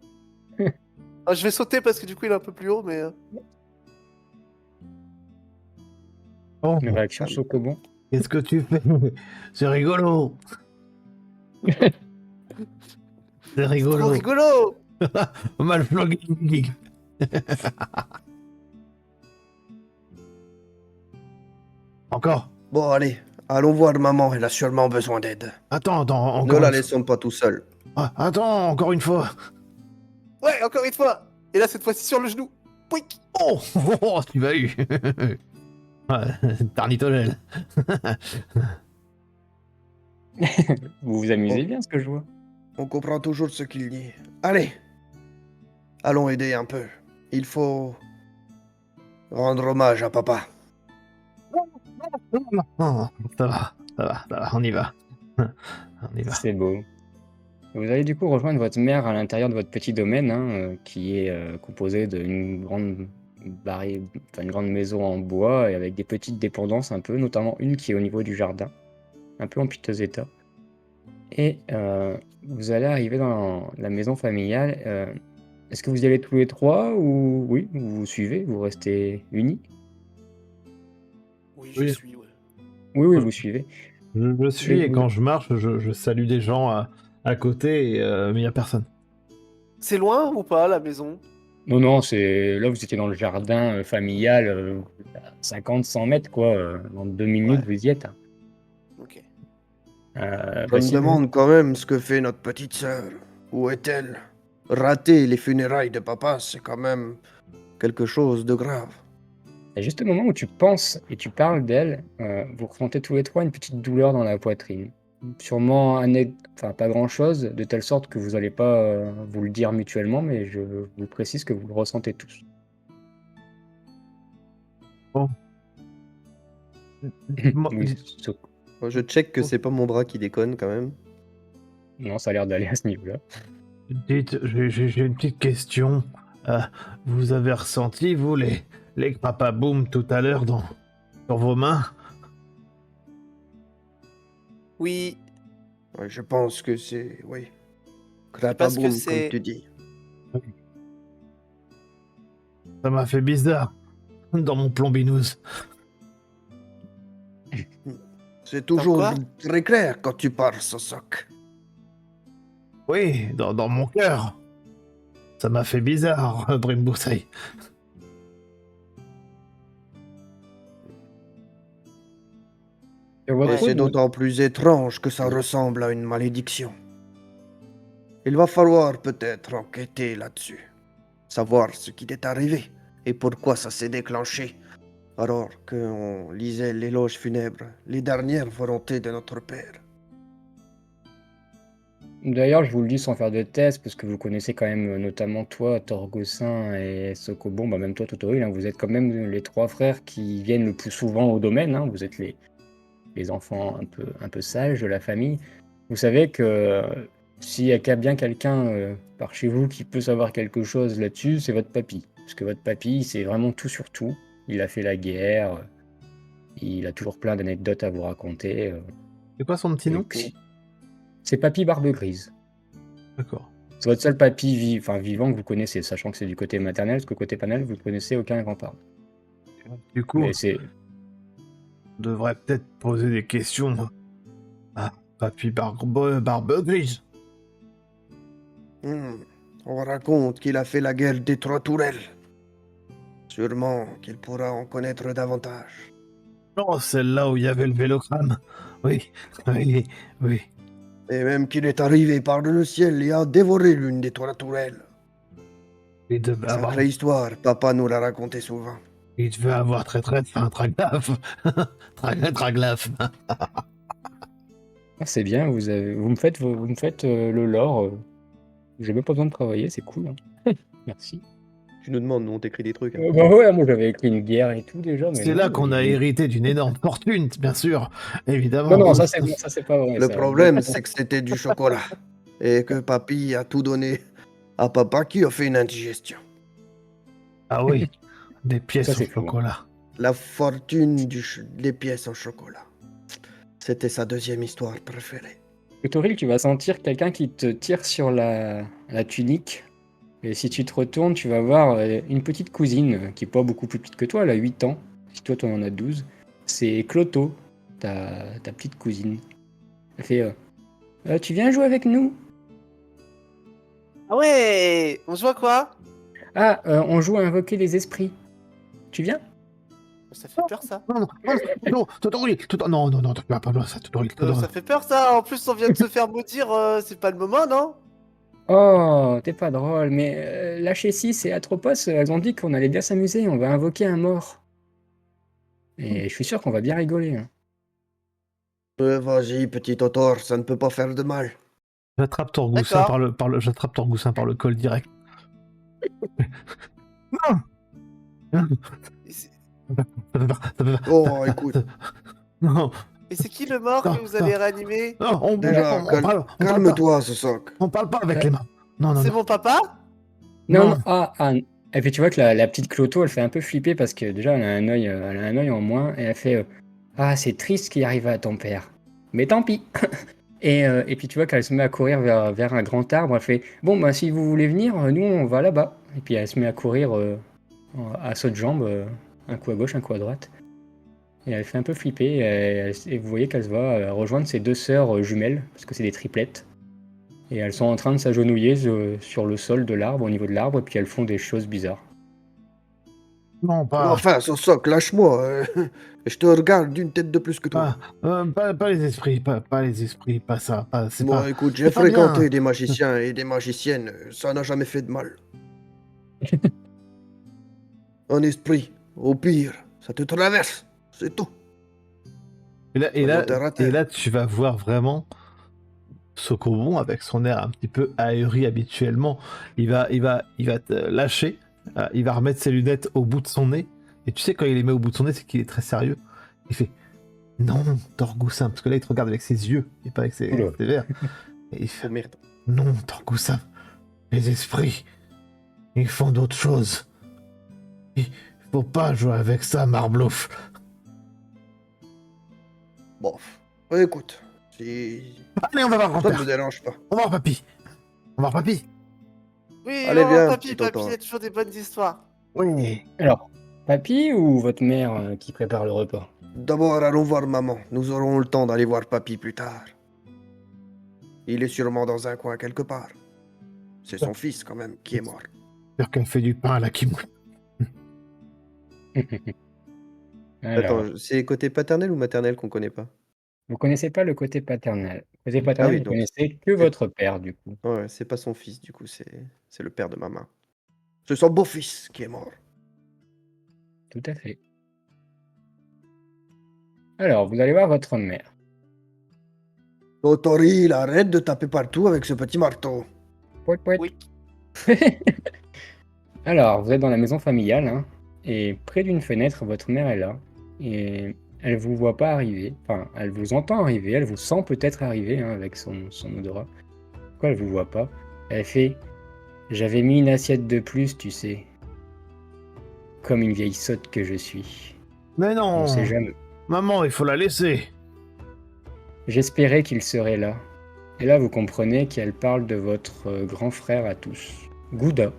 Je vais sauter parce que du coup, il est un peu plus haut, mais. Oh, Une réaction Ah, Sokobon. qu'est-ce que tu fais? C'est rigolo. C'est C'est trop rigolo. rigolo! Mal flogging. Encore. Bon, allez, allons voir maman. Elle a sûrement besoin d'aide. Attends, Ne encore la une fois. laissons pas tout seul. Ah, attends, encore une fois. Ouais, encore une fois! Et là, cette fois-ci sur le genou! Pouic! Oh, tu m'as eu. Tarnitolel. Vous vous amusez bien, ce que je vois. On comprend toujours ce qu'il dit. Allez, allons aider un peu. Il faut rendre hommage à papa. Oh, ça va, on y va. On y va. C'est beau. Vous allez du coup rejoindre votre mère à l'intérieur de votre petit domaine, qui est composé d'une grande une grande maison en bois et avec des petites dépendances un peu, notamment une qui est au niveau du jardin, un peu en piteux état. Et vous allez arriver dans la maison familiale. Est-ce que vous y allez tous les trois ou oui, vous vous suivez, vous restez unis? Oui, Oui. suis, ouais. Oui, vous suivez. Je suis Et et vous- quand je marche, je salue des gens à côté, mais il n'y a personne. C'est loin ou pas, la maison? Non, non, c'est là vous étiez dans le jardin familial, à 50-100 mètres quoi. En 2 minutes Ouais. vous y êtes. Ok. Je me Si demande quand même ce que fait notre petite sœur. Où est-elle? Rater les funérailles de papa, c'est quand même quelque chose de grave. Et juste au moment où tu penses et tu parles d'elle, vous ressentez tous les trois une petite douleur dans la poitrine. Sûrement pas grand-chose, de telle sorte que vous n'allez pas vous le dire mutuellement, mais je vous précise que vous le ressentez tous. Oui, Moi, je check que c'est pas mon bras qui déconne quand même. non, ça a l'air d'aller à ce niveau-là. Dites, j'ai une petite question. Vous avez ressenti, vous, les papa boom tout à l'heure sur vos mains? Oui, Ouais, je pense que c'est... Oui. parce que Crapaboum, c'est- comme tu dis. Ça m'a fait bizarre dans mon plombinous. C'est toujours quoi? très clair quand tu parles, Sosok. Oui, dans mon cœur. Ça m'a fait bizarre, Brimboussaï. Sur votre Ouais. Et c'est route, d'autant plus étrange que ça ressemble à une malédiction. Il va falloir peut-être enquêter là-dessus. Savoir ce qui est arrivé et pourquoi ça s'est déclenché. Alors qu'on lisait l'éloge funèbre, les dernières volontés de notre père. D'ailleurs, je vous le dis sans faire de test, parce que vous connaissez quand même notamment toi, Torgosin et Sokobon, même toi, Totoril, vous êtes quand même les trois frères qui viennent le plus souvent au domaine, vous êtes les enfants un peu sages de la famille. Vous savez que s'il y a bien quelqu'un par chez vous qui peut savoir quelque chose là-dessus, c'est votre papy. Parce que votre papy, il sait vraiment tout sur tout. Il a fait la guerre, il a toujours plein d'anecdotes à vous raconter. C'est quoi son petit nom? C'est Papy Barbe Grise. D'accord. C'est votre seul papy vivant que vous connaissez, sachant que c'est du côté maternel, parce que côté panel, vous ne connaissez aucun grand-parent. Du coup, Mais c'est... on devrait peut-être poser des questions à Papy Barbe Grise. Hmm. On raconte qu'il a fait la guerre des Trois Tourelles. Sûrement qu'il pourra en connaître davantage. Non, celle-là où il y avait le vélocrame. Oui, oui, oui. Et même qu'il est arrivé par le ciel et a dévoré l'une des Trois Tourelles. Il devait avoir, Sacrée histoire, papa nous l'a raconté souvent. il devait avoir très faim, Traglaf. Traglaf. Ah, c'est bien, vous me faites le lore. J'ai même pas besoin de travailler, c'est cool, hein. Merci. Tu nous demandes, nous on t'écrit des trucs. Hein. Bah ouais, moi j'avais écrit une guerre et tout déjà, mais C'est non, là qu'on a il- hérité d'une énorme fortune, bien sûr, évidemment. Non, non, ça c'est bon, ça c'est pas vrai. Le ça. problème, c'est que c'était du chocolat. Et que papy a tout donné à papa qui a fait une indigestion. Ah oui, des pièces Ça, au c'est fou. chocolat. La fortune des pièces en chocolat. C'était sa deuxième histoire préférée. Toril, tu vas sentir quelqu'un qui te tire sur la tunique. Et si tu te retournes, tu vas voir une petite cousine qui est pas beaucoup plus petite que toi, elle a 8 ans. Si toi, tu en as 12. C'est Cloto, ta petite cousine. Elle fait tu viens jouer avec nous? Ah ouais, on joue à quoi? Ah, on joue à invoquer les esprits. Tu viens? Ça fait peur ça. Non, Totori, non, tu vas pas loin, ça, Totori. Ça fait peur ça. En plus, on vient de se faire maudire. C'est pas le moment, non? Oh, t'es pas drôle, mais l'H6 et Atropos, elles ont dit qu'on allait bien s'amuser, on va invoquer un mort. Et je suis sûr qu'on va bien rigoler, hein. Vas-y, petit Totor, ça ne peut pas faire de mal. J'attrape Torgoussin D'accord. j'attrape Torgoussin par le col direct. Non. Et c'est- Ça fait peur. Oh, écoute, Non, Et c'est qui le mort Non, que vous allez réanimer? non, déjà, calme-toi, Sosok. on parle pas avec les mains. Non, C'est mon papa? Non, Non. non, et puis tu vois que la petite Cloto, elle fait un peu flipper parce que déjà, elle a un œil en moins, et elle fait ah, c'est triste ce qui arrive à ton père. Mais tant pis. Et puis tu vois qu'elle se met à courir vers un grand arbre, elle fait bon, bah si vous voulez venir, nous on va là-bas. Et puis elle se met à courir à saut de jambes, un coup à gauche, un coup à droite. Et elle fait un peu flipper, et vous voyez qu'elle se va rejoindre ses deux sœurs jumelles, parce que c'est des triplettes. Et elles sont en train de s'agenouiller sur le sol de l'arbre, au niveau de l'arbre, et puis elles font des choses bizarres. Non, pas, Enfin, Sosok, lâche-moi. Je te regarde d'une tête de plus que toi. pas les esprits, pas les esprits, pas ça. C'est Moi, pas. écoute, j'ai c'est pas fréquenté bien. des magiciens et des magiciennes. Ça n'a jamais fait de mal. Un esprit, au pire, ça te traverse. C'est tout. Et Ça doit te rater. là, tu vas voir vraiment Sokobon avec son air un petit peu ahuri habituellement. Il va te lâcher. Il va remettre ses lunettes au bout de son nez. Et tu sais, quand il les met au bout de son nez, c'est qu'il est très sérieux. Il fait non, Torgoussin, parce que là, il te regarde avec ses yeux et pas avec ses Oula. verres. Et il fait Oh merde. non, Torgoussin, les esprits, ils font d'autres choses. Il faut pas jouer avec ça, Marblouf. Bon, écoute, si Allez, on va voir ça ne grand-père. me dérange pas. On va voir papy. On va voir papy. Oui, Allez, on va voir viens, papy. petit Papy, tonton. il a toujours des bonnes histoires. Oui. Alors, papy ou votre mère qui prépare le repas? D'abord, allons voir maman. Nous aurons le temps d'aller voir papy plus tard. Il est sûrement dans un coin quelque part. C'est son fils, quand même, qui est mort. J'espère qu'elle fait du pain à la kimono. Alors, Attends, c'est côté paternel ou maternel qu'on connaît pas? vous connaissez pas le côté paternel. Le côté paternel, oui, vous donc connaissez que votre père, du coup. Ouais, c'est pas son fils, du coup, c'est le père de maman. C'est son beau-fils qui est mort. Tout à fait. Alors, vous allez voir votre mère. Totoril, arrête de taper partout avec ce petit marteau. Pouet, pouet. Oui. Alors, vous êtes dans la maison familiale, hein, et près d'une fenêtre, votre mère est là, et elle vous voit pas arriver. Enfin, elle vous entend arriver, elle vous sent peut-être arriver, hein, avec son odorat. Pourquoi elle vous voit pas? Elle fait « J'avais mis une assiette de plus, tu sais. Comme une vieille sotte que je suis. Mais non. On sait jamais. Maman, il faut la laisser. J'espérais qu'il serait là. » Et là, vous comprenez qu'elle parle de votre grand frère à tous, Gouda,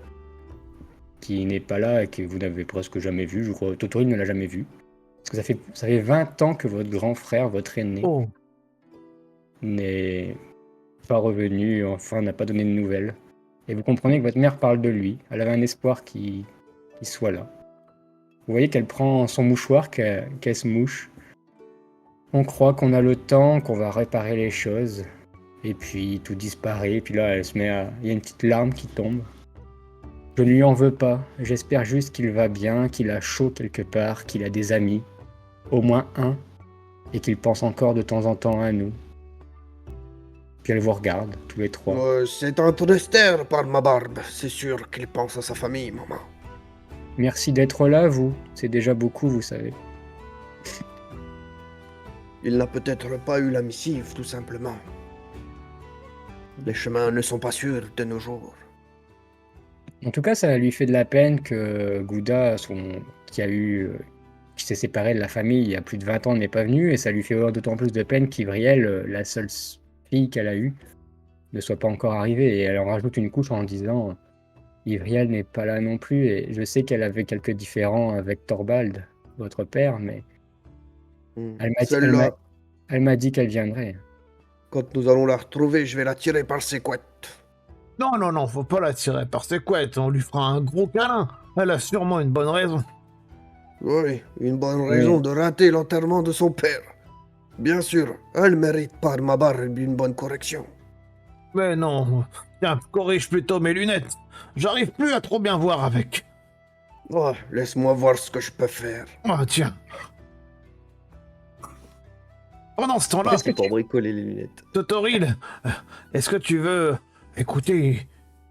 qui n'est pas là et que vous n'avez presque jamais vu. Je crois Totori ne l'a jamais vu. Parce que ça fait 20 ans que votre grand frère, votre aîné, Oh. n'est pas revenu, enfin n'a pas donné de nouvelles. Et vous comprenez que votre mère parle de lui. Elle avait un espoir qu'il soit là. Vous voyez qu'elle prend son mouchoir, qu'elle se mouche. On croit qu'on a le temps, qu'on va réparer les choses. Et puis tout disparaît. Et puis là, elle se met à... Il y a une petite larme qui tombe. Je ne lui en veux pas. J'espère juste qu'il va bien, qu'il a chaud quelque part, qu'il a des amis. Au moins un. Et qu'il pense encore de temps en temps à nous. Puis elle vous regarde, tous les trois. C'est un Todester par ma barbe. C'est sûr qu'il pense à sa famille, maman. Merci d'être là, vous. C'est déjà beaucoup, vous savez. Il n'a peut-être pas eu la missive, tout simplement. Les chemins ne sont pas sûrs de nos jours. En tout cas, ça lui fait de la peine que Gouda, qui s'est séparé de la famille il y a plus de 20 ans, n'est pas venu. Et ça lui fait d'autant plus de peine qu'Ivriel, la seule fille qu'elle a eue, ne soit pas encore arrivée. Et elle en rajoute une couche en disant Ivriel n'est pas là non plus. Et je sais qu'elle avait quelques différends avec Thorvald, votre père, mais Celle-là, elle m'a dit qu'elle viendrait. quand nous allons la retrouver, je vais la tirer par ses couettes. Non, non, non, faut pas la tirer par ses couettes, on lui fera un gros câlin. Elle a sûrement une bonne raison. Oui, une bonne raison de rater l'enterrement de son père. Bien sûr, elle mérite par ma barbe une bonne correction. Mais non, tiens, corrige plutôt mes lunettes. J'arrive plus à trop bien voir avec. Oh, laisse-moi voir ce que je peux faire. Ah, tiens. Pendant ce temps-là, C'est pour bricoler les lunettes. Totoril, est-ce que tu veux écouter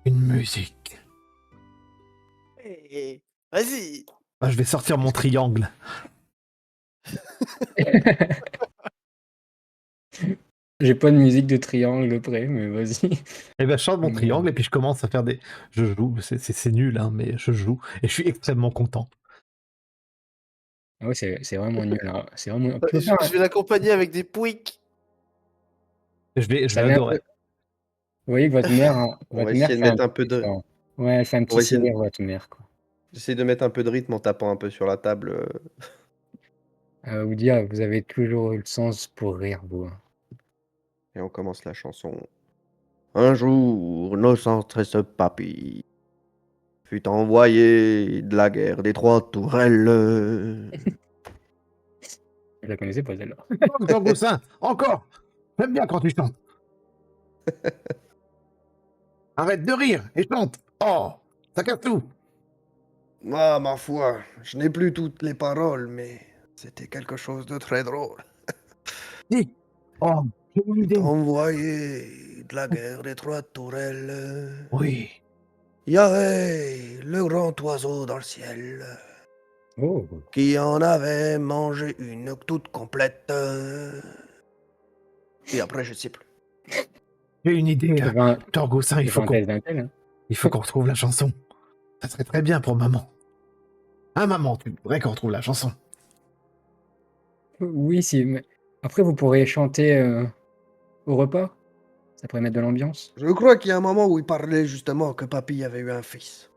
une musique? Vas-y. Ah, je vais sortir mon triangle. J'ai pas de musique de triangle près, mais vas-y. Et ben, je sors mon Mmh. triangle et puis je commence à faire des... Je joue, c'est nul, hein, mais je joue. Et je suis extrêmement content. Ah ouais, c'est vraiment nul. Hein. C'est vraiment... Je vais l'accompagner avec des pouics. Je vais Ça met un adorer. peu- Vous voyez que votre mère, On va votre mère essayer de fait mettre un peu de... effort. Ouais, elle fait un On petit va essayer de... sourire, votre mère, quoi. J'essaie de mettre un peu de rythme en tapant un peu sur la table. Elle va vous dire, vous avez toujours eu le sens pour rire, vous. Hein. Et on commence la chanson. Un jour, nos ancêtres papy fut envoyé de la guerre des trois tourelles. Je la connaissais pas, celle-là. Encore, Goussin, encore. J'aime bien quand tu chantes. Arrête de rire et chante. Oh, ça casse tout. Ah, ma foi, je n'ai plus toutes les paroles, mais c'était quelque chose de très drôle. Dis. Oh, j'ai une idée. Envoyé de la guerre des trois tourelles. Oui. Il y avait le grand oiseau dans le ciel Oh, qui en avait mangé une toute complète. Et après, je sais plus. J'ai une idée. Torgoussin, il faut hein. qu'on retrouve la chanson. Ça serait très bien pour maman. Hein, maman, tu voudrais qu'on retrouve la chanson. Oui, si. Mais... Après, vous pourrez chanter au repas. Ça pourrait mettre de l'ambiance. Je crois qu'il y a un moment où il parlait justement que papy avait eu un fils.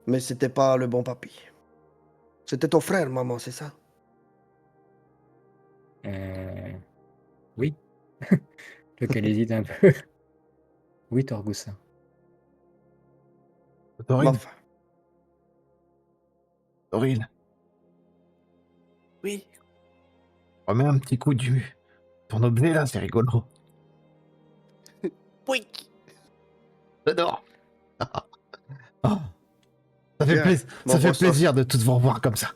Mais c'était pas le bon papy. C'était ton frère, maman, c'est ça? Oui. Lequel hésite un peu. Oui, Torgoussin. Toril, Enfin, Toril, Oui. remets un petit coup ton objet là, c'est rigolo. Pouic. J'adore. Oh, ça Tiens, fait plaisir de tout vous revoir comme ça.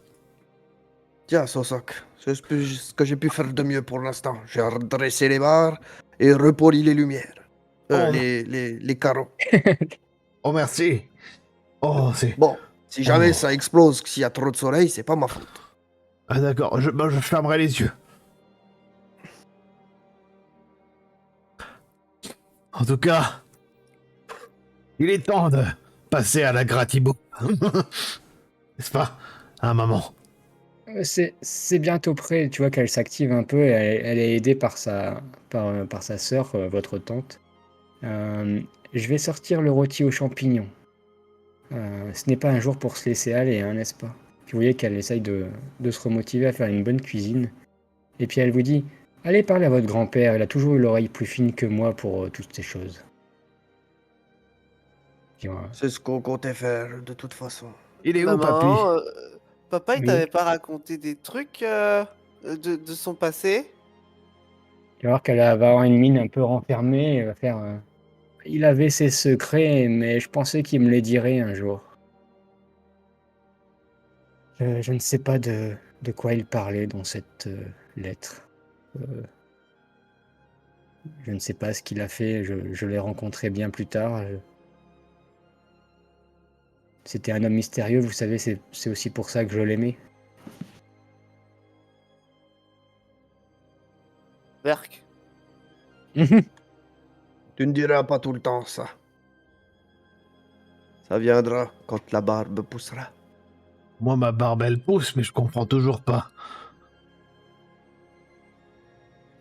tiens, Sosok, c'est ce que j'ai pu faire de mieux pour l'instant. J'ai redressé les barres et repoli les lumières. Oh. Les carreaux. Oh, merci. Oh, c'est... Bon, si jamais Oh. ça explose, s'il y a trop de soleil, c'est pas ma faute. Ah d'accord, je fermerai les yeux. En tout cas, il est temps de passer à la gratibou. N'est-ce pas, hein, maman? C'est bientôt prêt. Tu vois qu'elle s'active un peu. Et elle est aidée par sa sœur, votre tante. Je vais sortir le rôti aux champignons. Ce n'est pas un jour pour se laisser aller, hein, n'est-ce pas? Puis vous voyez qu'elle essaye de se remotiver à faire une bonne cuisine. Et puis elle vous dit, allez parler à votre grand-père, il a toujours eu l'oreille plus fine que moi pour toutes ces choses. Puis, C'est ce qu'on comptait faire de toute façon. Il est où, papy? Maman, papa, il Oui. t'avait pas raconté des trucs de son passé? tu vas voir qu'elle va avoir une mine un peu renfermée. Elle va faire. Il avait ses secrets, mais je pensais qu'il me les dirait un jour. Je ne sais pas de quoi il parlait dans cette lettre. Euh, je ne sais pas ce qu'il a fait. Je l'ai rencontré bien plus tard. C'était un homme mystérieux, vous savez, c'est aussi pour ça que je l'aimais. Berk. Tu ne diras pas tout le temps ça. Ça viendra quand la barbe poussera. Moi, ma barbe, elle pousse, mais je comprends toujours pas.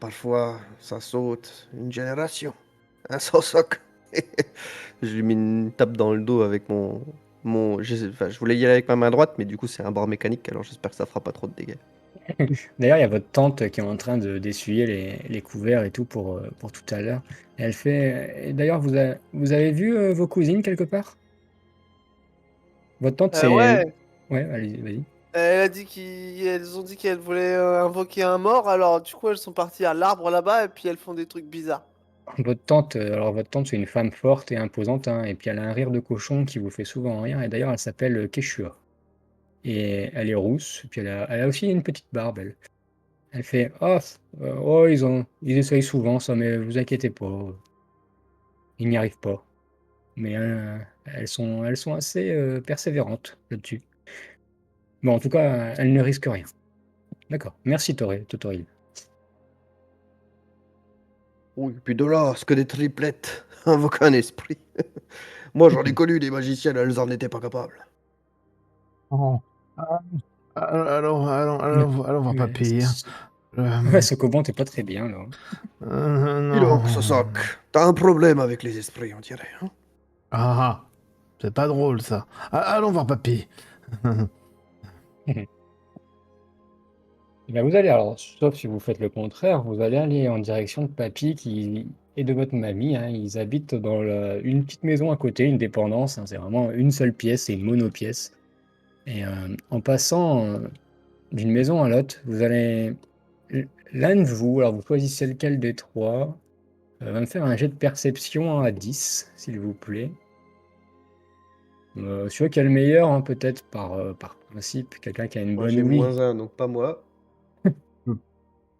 Parfois, ça saute une génération. Un soc. Je lui mets une tape dans le dos avec je voulais y aller avec ma main droite, mais du coup, c'est un bord mécanique, alors j'espère que ça fera pas trop de dégâts. D'ailleurs, il y a votre tante qui est en train d'essuyer les couverts et tout pour tout à l'heure. Et elle fait. Et d'ailleurs, vous avez vu vos cousines quelque part? Votre tante, c'est. Ouais, Ouais, allez, vas-y. elle a dit qu'elles ont dit qu'elles voulaient invoquer un mort, alors du coup elles sont parties à l'arbre là-bas et puis elles font des trucs bizarres. Votre tante, c'est une femme forte et imposante, hein, et puis elle a un rire de cochon qui vous fait souvent rire. Et d'ailleurs, elle s'appelle Keshua. Et elle est rousse, et puis elle a aussi une petite barbe, elle. Elle fait: oh, ils essayent souvent ça, mais vous inquiétez pas, ils n'y arrivent pas. Mais elles sont assez persévérantes là-dessus. Bon, en tout cas, elles ne risquent rien. D'accord. Merci, Totoril. Oui, puis de là, ce que des triplettes invoquent un esprit. Moi, j'en ai connu des magiciennes, elles en étaient pas capables. Oh. Ah, allons voir Mais, papy. ouais, Sokoban, t'es pas très bien, là. Dis Non. donc, Sosoc, t'as un problème avec les esprits, on dirait. Hein? Ah, c'est pas drôle, ça. Allons voir papy. Eh ben, vous allez, alors, sauf si vous faites le contraire, vous allez aller en direction de papy et de votre mamie, hein. Ils habitent dans une petite maison à côté, une dépendance, hein. C'est vraiment une seule pièce, c'est une monopièce. Et en passant d'une maison à l'autre, vous allez. L'un de vous, alors vous choisissez lequel des trois, va me faire un jet de perception à 10, s'il vous plaît. Celui qui a le meilleur, hein, peut-être par principe, quelqu'un qui a une Moi, bonne j'ai ouïe. -1, donc pas moi.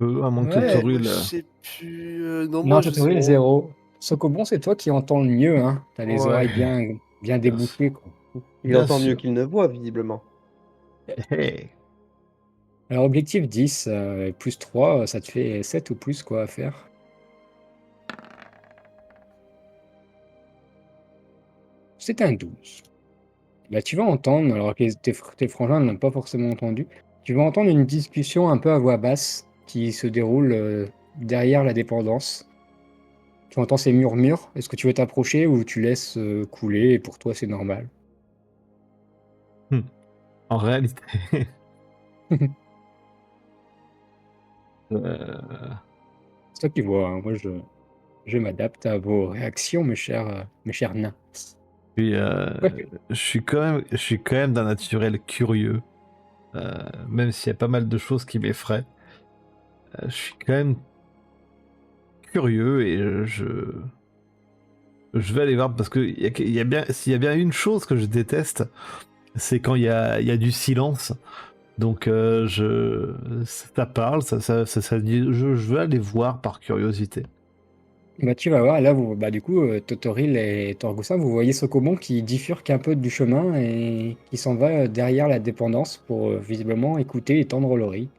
À moins que Ouais, Moi Toril. je sais plus. Non, non, moi je sais. Totoril, 0. Sokobon, c'est toi qui entends le mieux, hein. T'as les Ouais, oreilles bien bien sûr. débouchées, quoi. Il Bien entend mieux sûr. qu'il ne voit, visiblement. Hey. Alors, objectif 10, plus 3, ça te fait 7 ou plus, quoi, à faire. C'est un 12. Bah, tu vas entendre, alors que tes frangins n'ont pas forcément entendu, tu vas entendre une discussion un peu à voix basse qui se déroule derrière la dépendance. Tu entends ces murmures. Est-ce que tu veux t'approcher ou tu laisses couler et pour toi c'est normal? En réalité. euh, C'est toi qui vois, hein. Moi je m'adapte à vos réactions, mes chers nains. puis, Ouais. je suis quand même d'un naturel curieux. Même s'il y a pas mal de choses qui m'effraient. Je suis quand même curieux et je vais aller voir parce que s'il y a bien une chose que je déteste, c'est quand il y a du silence. Donc ça parle, ça dit, je vais aller voir par curiosité. Bah, tu vas voir, là, bah, du coup, Totoril et Torgoussin, vous voyez Sokomon qui bifurque un peu du chemin et qui s'en va derrière la dépendance pour visiblement écouter et tendre l'oreille.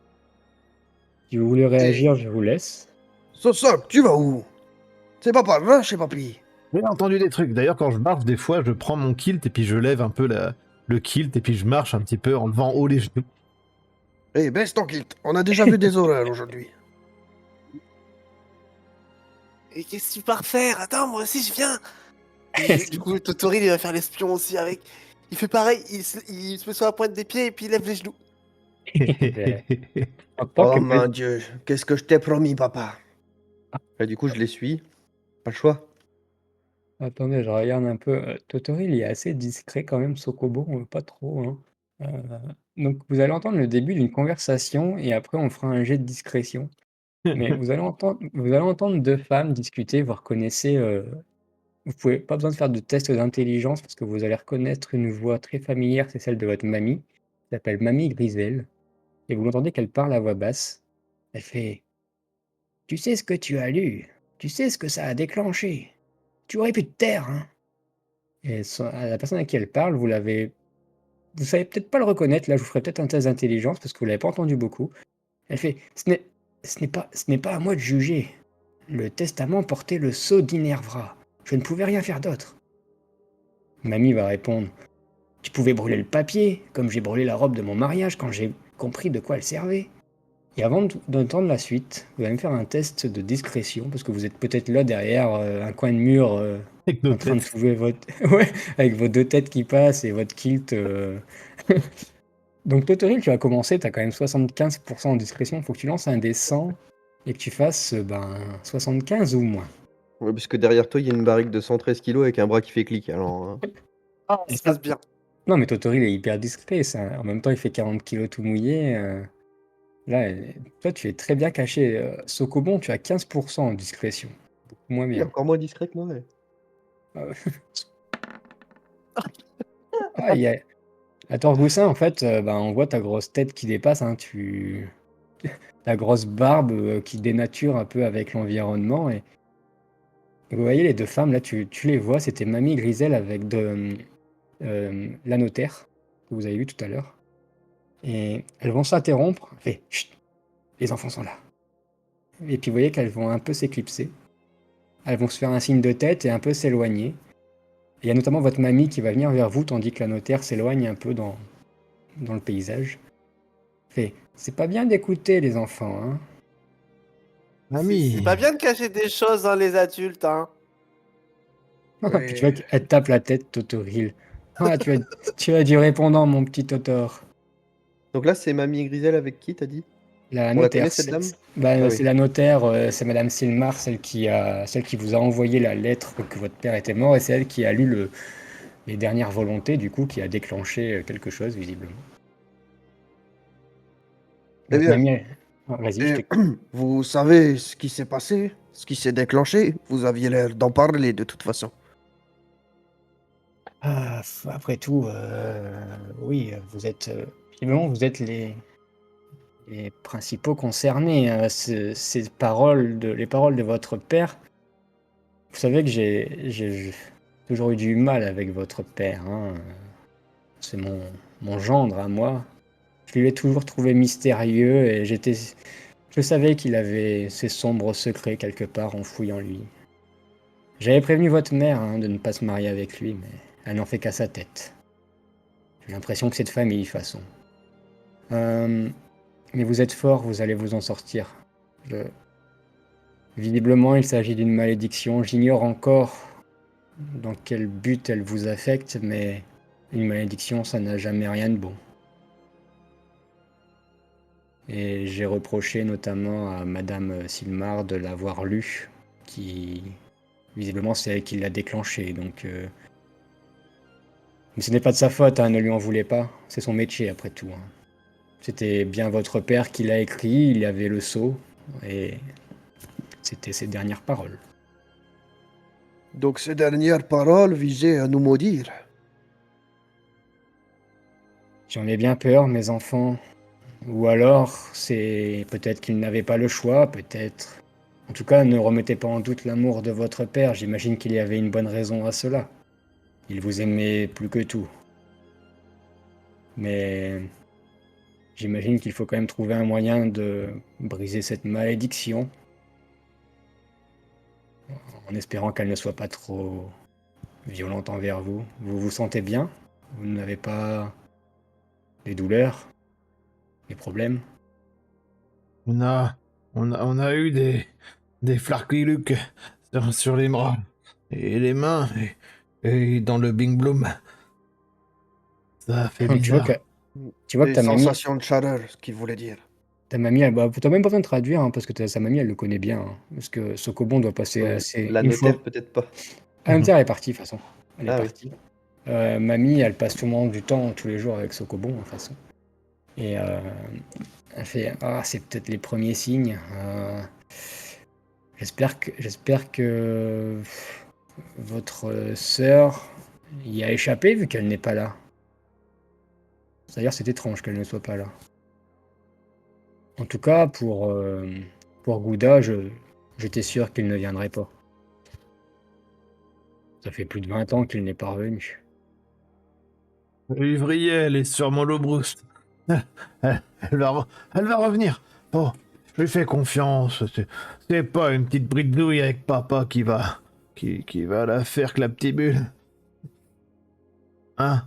Si vous voulez réagir, Hey, je vous laisse. Sosoc, tu vas où? C'est pas par là chez papy. J'ai entendu des trucs. D'ailleurs, quand je marche, des fois, je prends mon kilt et puis je lève un peu le kilt et puis je marche un petit peu en levant haut les genoux. Hé, baisse ton kilt. On a déjà vu des horaires aujourd'hui. Et qu'est-ce que tu pars faire? Attends, moi aussi je viens! Et du coup, Totoril il va faire l'espion aussi avec. Il fait pareil, il se met sur la pointe des pieds et puis il lève les genoux. Ben, en tant que Oh mon Dieu, qu'est-ce que je t'ai promis, papa? Et du coup, je l'essuie. Pas le choix. Attendez, je regarde un peu. Totori, il est assez discret quand même, Sokobo, pas trop, hein. Donc vous allez entendre le début d'une conversation et après on fera un jet de discrétion. Mais vous allez entendre 2 femmes discuter, vous reconnaissez, vous pouvez pas besoin de faire de test d'intelligence parce que vous allez reconnaître une voix très familière, c'est celle de votre mamie, qui s'appelle Mamie Grisel et vous l'entendez qu'elle parle à voix basse. Elle fait: «Tu sais ce que tu as lu? Tu sais ce que ça a déclenché? Tu aurais pu te taire, hein?» Et la personne à qui elle parle, vous savez peut-être pas le reconnaître, là je vous ferai peut-être un test d'intelligence parce que vous l'avez pas entendu beaucoup. Elle fait: Ce n'est pas à moi de juger. Le testament portait le sceau d'Inervra. Je ne pouvais rien faire d'autre. Mamie va répondre: Tu pouvais brûler le papier, comme j'ai brûlé la robe de mon mariage quand j'ai compris de quoi elle servait. Et avant d'entendre la suite, vous allez me faire un test de discrétion, parce que vous êtes peut-être là derrière un coin de mur Avec nos en train de têtes. soulever votre. Ouais, avec vos 2 têtes qui passent et votre kilt. Donc, Totoril, tu vas commencer, tu as quand même 75% en discrétion. Il faut que tu lances un des 100 et que tu fasses 75 ou moins. Ouais, parce que derrière toi, il y a une barrique de 113 kilos avec un bras qui fait clic, alors, Ah, ça Et se passe bien. Non, mais Totoril est hyper discret. En même temps, il fait 40 kilos tout mouillé. Là, toi, tu es très bien caché. Sokobon, tu as 15% en discrétion. Beaucoup moins il est bien. encore moins discret que moi, ouais. Ah ouais. Ah, à Torgoussin, en fait, on voit ta grosse tête qui dépasse. Hein, ta grosse barbe qui dénature un peu avec l'environnement. Et vous voyez les 2 femmes, là, tu les vois. C'était Mamie Grisel avec la notaire que vous avez vu tout à l'heure. Et elles vont s'interrompre. Elle fait: Chut, les enfants sont là. Et puis vous voyez qu'elles vont un peu s'éclipser. Elles vont se faire un signe de tête et un peu s'éloigner. Et il y a notamment votre mamie qui va venir vers vous tandis que la notaire s'éloigne un peu dans le paysage. Fait: C'est pas bien d'écouter les enfants, hein. C'est pas bien de cacher des choses, hein, les adultes, hein. Puis tu vois Oui. qu'elle tape la tête, Totoril. Ah, tu as du répondant, mon petit Totor. Donc là, c'est Mamie Grisel avec qui, t'as dit? La On la connaît, notaire, cette dame? Ah c'est oui. la notaire, c'est Madame Silmar, celle qui vous a envoyé la lettre que votre père était mort, et c'est elle qui a lu les dernières volontés, du coup, qui a déclenché quelque chose, visiblement. Eh Votre bien, mamie, vas-y, je et t'écoute. vous savez ce qui s'est passé, ce qui s'est déclenché? Vous aviez l'air d'en parler de toute façon. Ah, après tout, oui, visiblement, vous êtes les principaux concernés. Les paroles de votre père. Vous savez que j'ai toujours eu du mal avec votre père, hein. C'est mon gendre à moi. Je l'ai toujours trouvé mystérieux et je savais qu'il avait ses sombres secrets quelque part enfouis en lui. J'avais prévenu votre mère, hein, de ne pas se marier avec lui, mais elle n'en fait qu'à sa tête. J'ai l'impression que c'est de famille, de toute façon. Euh, mais vous êtes fort, vous allez vous en sortir. Je- Visiblement, il s'agit d'une malédiction. J'ignore encore dans quel but elle vous affecte, mais une malédiction, ça n'a jamais rien de bon. Et j'ai reproché notamment à Madame Silmar de l'avoir lu, qui visiblement c'est elle qui l'a déclenché. Donc, mais ce n'est pas de sa faute, hein, ne lui en voulez pas. C'est son métier après tout, hein. C'était bien votre père qui l'a écrit, il avait le sceau, et c'était ses dernières paroles. Donc ces dernières paroles visaient à nous maudire. J'en ai bien peur, mes enfants. Ou alors, c'est peut-être qu'il n'avait pas le choix, peut-être. En tout cas, ne remettez pas en doute l'amour de votre père, j'imagine qu'il y avait une bonne raison à cela. Il vous aimait plus que tout. Mais j'imagine qu'il faut quand même trouver un moyen de briser cette malédiction, en espérant qu'elle ne soit pas trop violente envers vous. Vous vous sentez bien? Vous n'avez pas des douleurs, des problèmes? On a, on a eu des flarquilucs sur les bras et les mains et dans le Bing Bloom. Ça a fait Tu vois que, bizarre. tu vois que Des ta mamie, sensations de chaleur, ce qu'il voulait dire. Ta mamie, t'as même pas besoin de traduire, hein, parce que sa mamie, elle le connaît bien, hein, parce que Sokobon doit passer Ouais, assez la une fois. notaire, peut-être pas. Anne-Terre est partie, de toute façon. Elle est Ah oui. partie. Mamie, elle passe sûrement du temps tous les jours avec Sokobon, de toute façon. Et elle fait ah, c'est peut-être les premiers signes. J'espère que votre sœur y a échappé vu qu'elle n'est pas là. D'ailleurs, c'est étrange qu'elle ne soit pas là. En tout cas, pour Gouda, j'étais sûr qu'il ne viendrait pas. Ça fait plus de 20 ans qu'il n'est pas revenu. Ivriel est sûrement l'Obrouste. Elle va revenir. Oh, je lui fais confiance. C'est pas une petite bridouille avec papa qui va la faire que la petite bulle. Hein?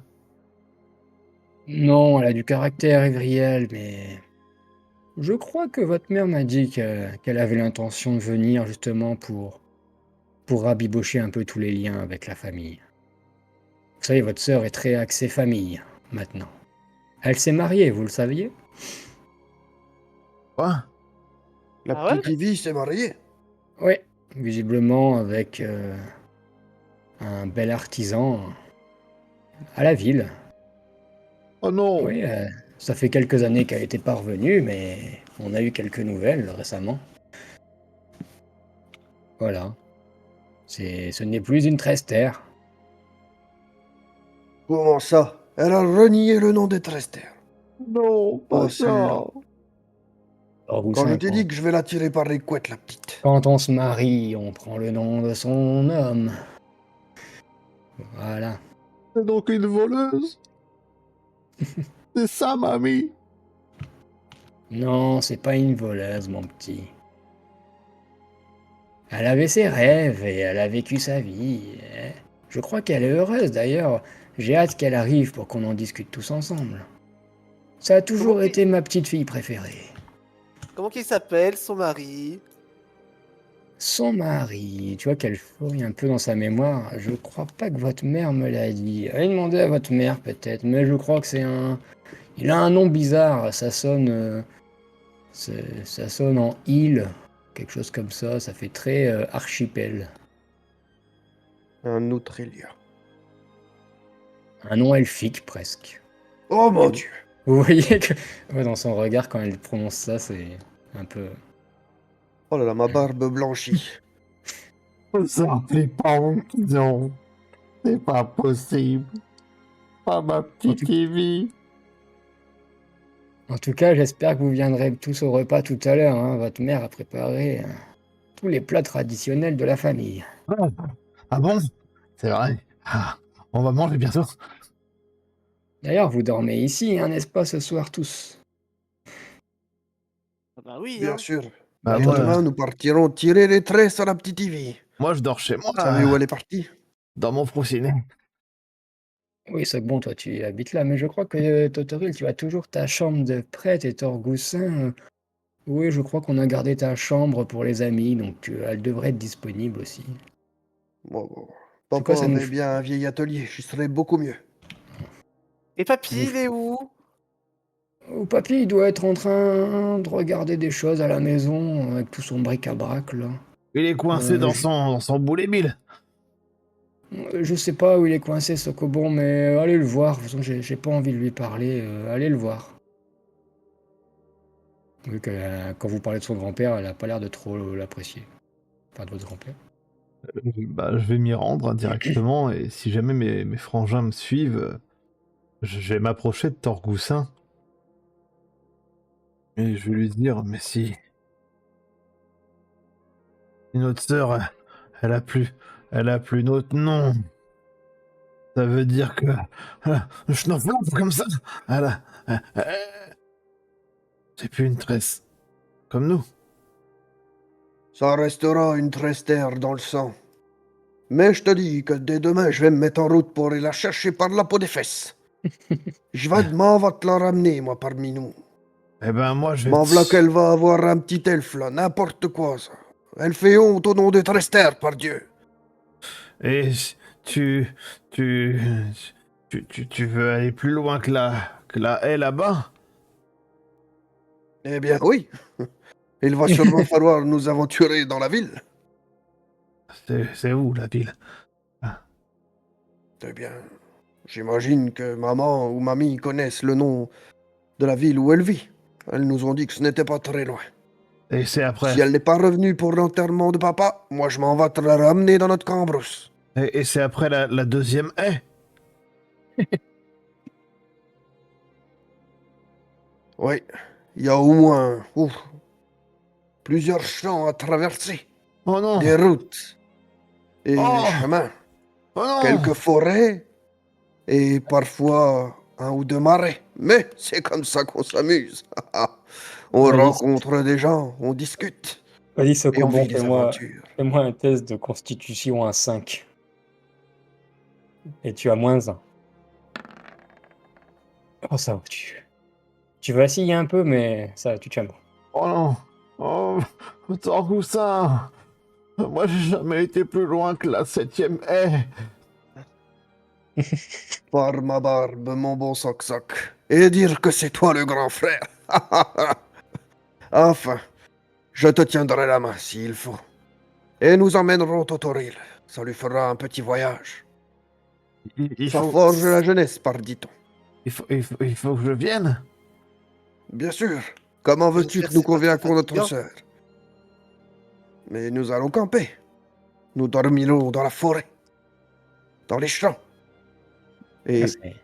Non, elle a du caractère, Ivriel, mais je crois que votre mère m'a dit qu'elle avait l'intention de venir justement pour rabibocher un peu tous les liens avec la famille. Vous savez, votre sœur est très axée famille, maintenant. Elle s'est mariée, vous le saviez? Quoi? La Ah ouais? petite Ivy s'est mariée. Oui, visiblement avec un bel artisan à la ville. Oh non! Oui, ça fait quelques années qu'elle était pas revenue, mais on a eu quelques nouvelles récemment. Voilà. Ce n'est plus une Trester. Comment ça? Elle a renié le nom des Trester. Non, pas Oh, celle-là. ça! Quand je Orgoussin, t'ai dit que je vais la tirer par les couettes, la petite. quand on se marie, on prend le nom de son homme. Voilà. C'est donc une voleuse? C'est ça, mamie? Non, c'est pas une voleuse, mon petit. Elle avait ses rêves et elle a vécu sa vie. Je crois qu'elle est heureuse d'ailleurs. J'ai hâte qu'elle arrive pour qu'on en discute tous ensemble. Ça a toujours Comment été ma petite fille préférée. Comment qu'il s'appelle, son mari? Son mari, tu vois qu'elle fouille un peu dans sa mémoire. Je crois pas que votre mère me l'a dit. Allez demander à votre mère peut-être, mais je crois que c'est un. Il a un nom bizarre. Ça sonne en île, quelque chose comme ça. Ça fait très archipel. Un Outrelia. Un nom elfique presque. Oh mon Dieu! Vous voyez que ouais, dans son regard quand elle prononce ça, c'est un peu. Oh là là, ma barbe blanchit. Ça fait pas non. C'est pas possible. Pas ma petite Evie. En tout cas, j'espère que vous viendrez tous au repas tout à l'heure. Hein. Votre mère a préparé tous les plats traditionnels de la famille. Ah bon? C'est vrai. Ah, on va manger bientôt. D'ailleurs, vous dormez ici, hein, n'est-ce pas, ce soir tous? Ah bah oui, Bien hein. sûr. Bah, Et moi, demain, nous partirons tirer les tresses à la petite Ivy. moi, je dors chez moi, Vous savez où elle est partie? dans mon froussinet. Oui, c'est bon, toi tu habites là, mais je crois que Totoril, tu as toujours ta chambre de prêtre et Torgoussin. Oui, je crois qu'on a gardé ta chambre pour les amis, donc elle devrait être disponible aussi. Bon, bon. En tout cas, Papa ça nous avait bien un vieil atelier, j'y serais beaucoup mieux. Et papy, Ouf. il est où? Oh, papy, il doit être en train de regarder des choses à la maison avec tout son bric-à-brac là. Il est coincé dans Je... son boulet mille. je sais pas où il est coincé, Sokobon, mais allez le voir. De toute façon, j'ai pas envie de lui parler. Allez le voir. Vu que quand vous parlez de son grand-père, elle a pas l'air de trop l'apprécier. Enfin, de votre grand-père. Bah, je vais m'y rendre directement, et si jamais mes frangins me suivent, je vais m'approcher de Torgoussin. Et je vais lui dire, mais si notre sœur, elle a plus notre nom. Ça veut dire que je n'en veux pas comme ça. Elle a- c'est plus une tresse comme nous. Ça restera une Trester dans le sang. Mais je te dis que dès demain, je vais me mettre en route pour aller la chercher par la peau des fesses. M'en va te la ramener, moi, parmi nous. Eh ben moi je vais. M'en v'là qu'elle va avoir un petit elfe là, n'importe quoi ça. Elle fait honte au nom de Trester, par Dieu. Et tu, tu, tu veux aller plus loin que la haie là-bas? Eh bien oui. Il va sûrement falloir nous aventurer dans la ville. C'est où la ville? Eh bien, j'imagine que maman ou mamie connaissent le nom de la ville où elle vit. Elles nous ont dit que ce n'était pas très loin. Et c'est après. Si elle n'est pas revenue pour l'enterrement de papa, moi je m'en vais te la ramener dans notre cambrousse. Et c'est après la deuxième haie. Oui, il y a au moins plusieurs champs à traverser, Oh non. des routes et Oh. des chemins, Oh non. quelques forêts et parfois un ou deux marais. Mais c'est comme ça qu'on s'amuse. On Vas-y. rencontre des gens, on discute Vas-y, et on Socobon, vit des aventures. fais-moi un test de constitution à 5. Et tu as -1. Oh, ça va, tu vacilles un peu, mais ça, tu tiens bon. Oh non. Oh, Torgoussin. Moi, j'ai jamais été plus loin que la 7e haie. Par ma barbe, mon bon soc-soc, et dire que c'est toi le grand frère. Enfin, je te tiendrai la main s'il faut. Et nous emmènerons Totoril. Ça lui fera un petit voyage. Il Ça faut, forge la jeunesse, par dit-on. il faut que je vienne. Bien sûr. Comment veux-tu J'espère que nous que c'est pas convainquons très notre fatigant. sœur? Mais nous allons camper. Nous dormirons dans la forêt, dans les champs, et Ah, c'est- Torgoussin,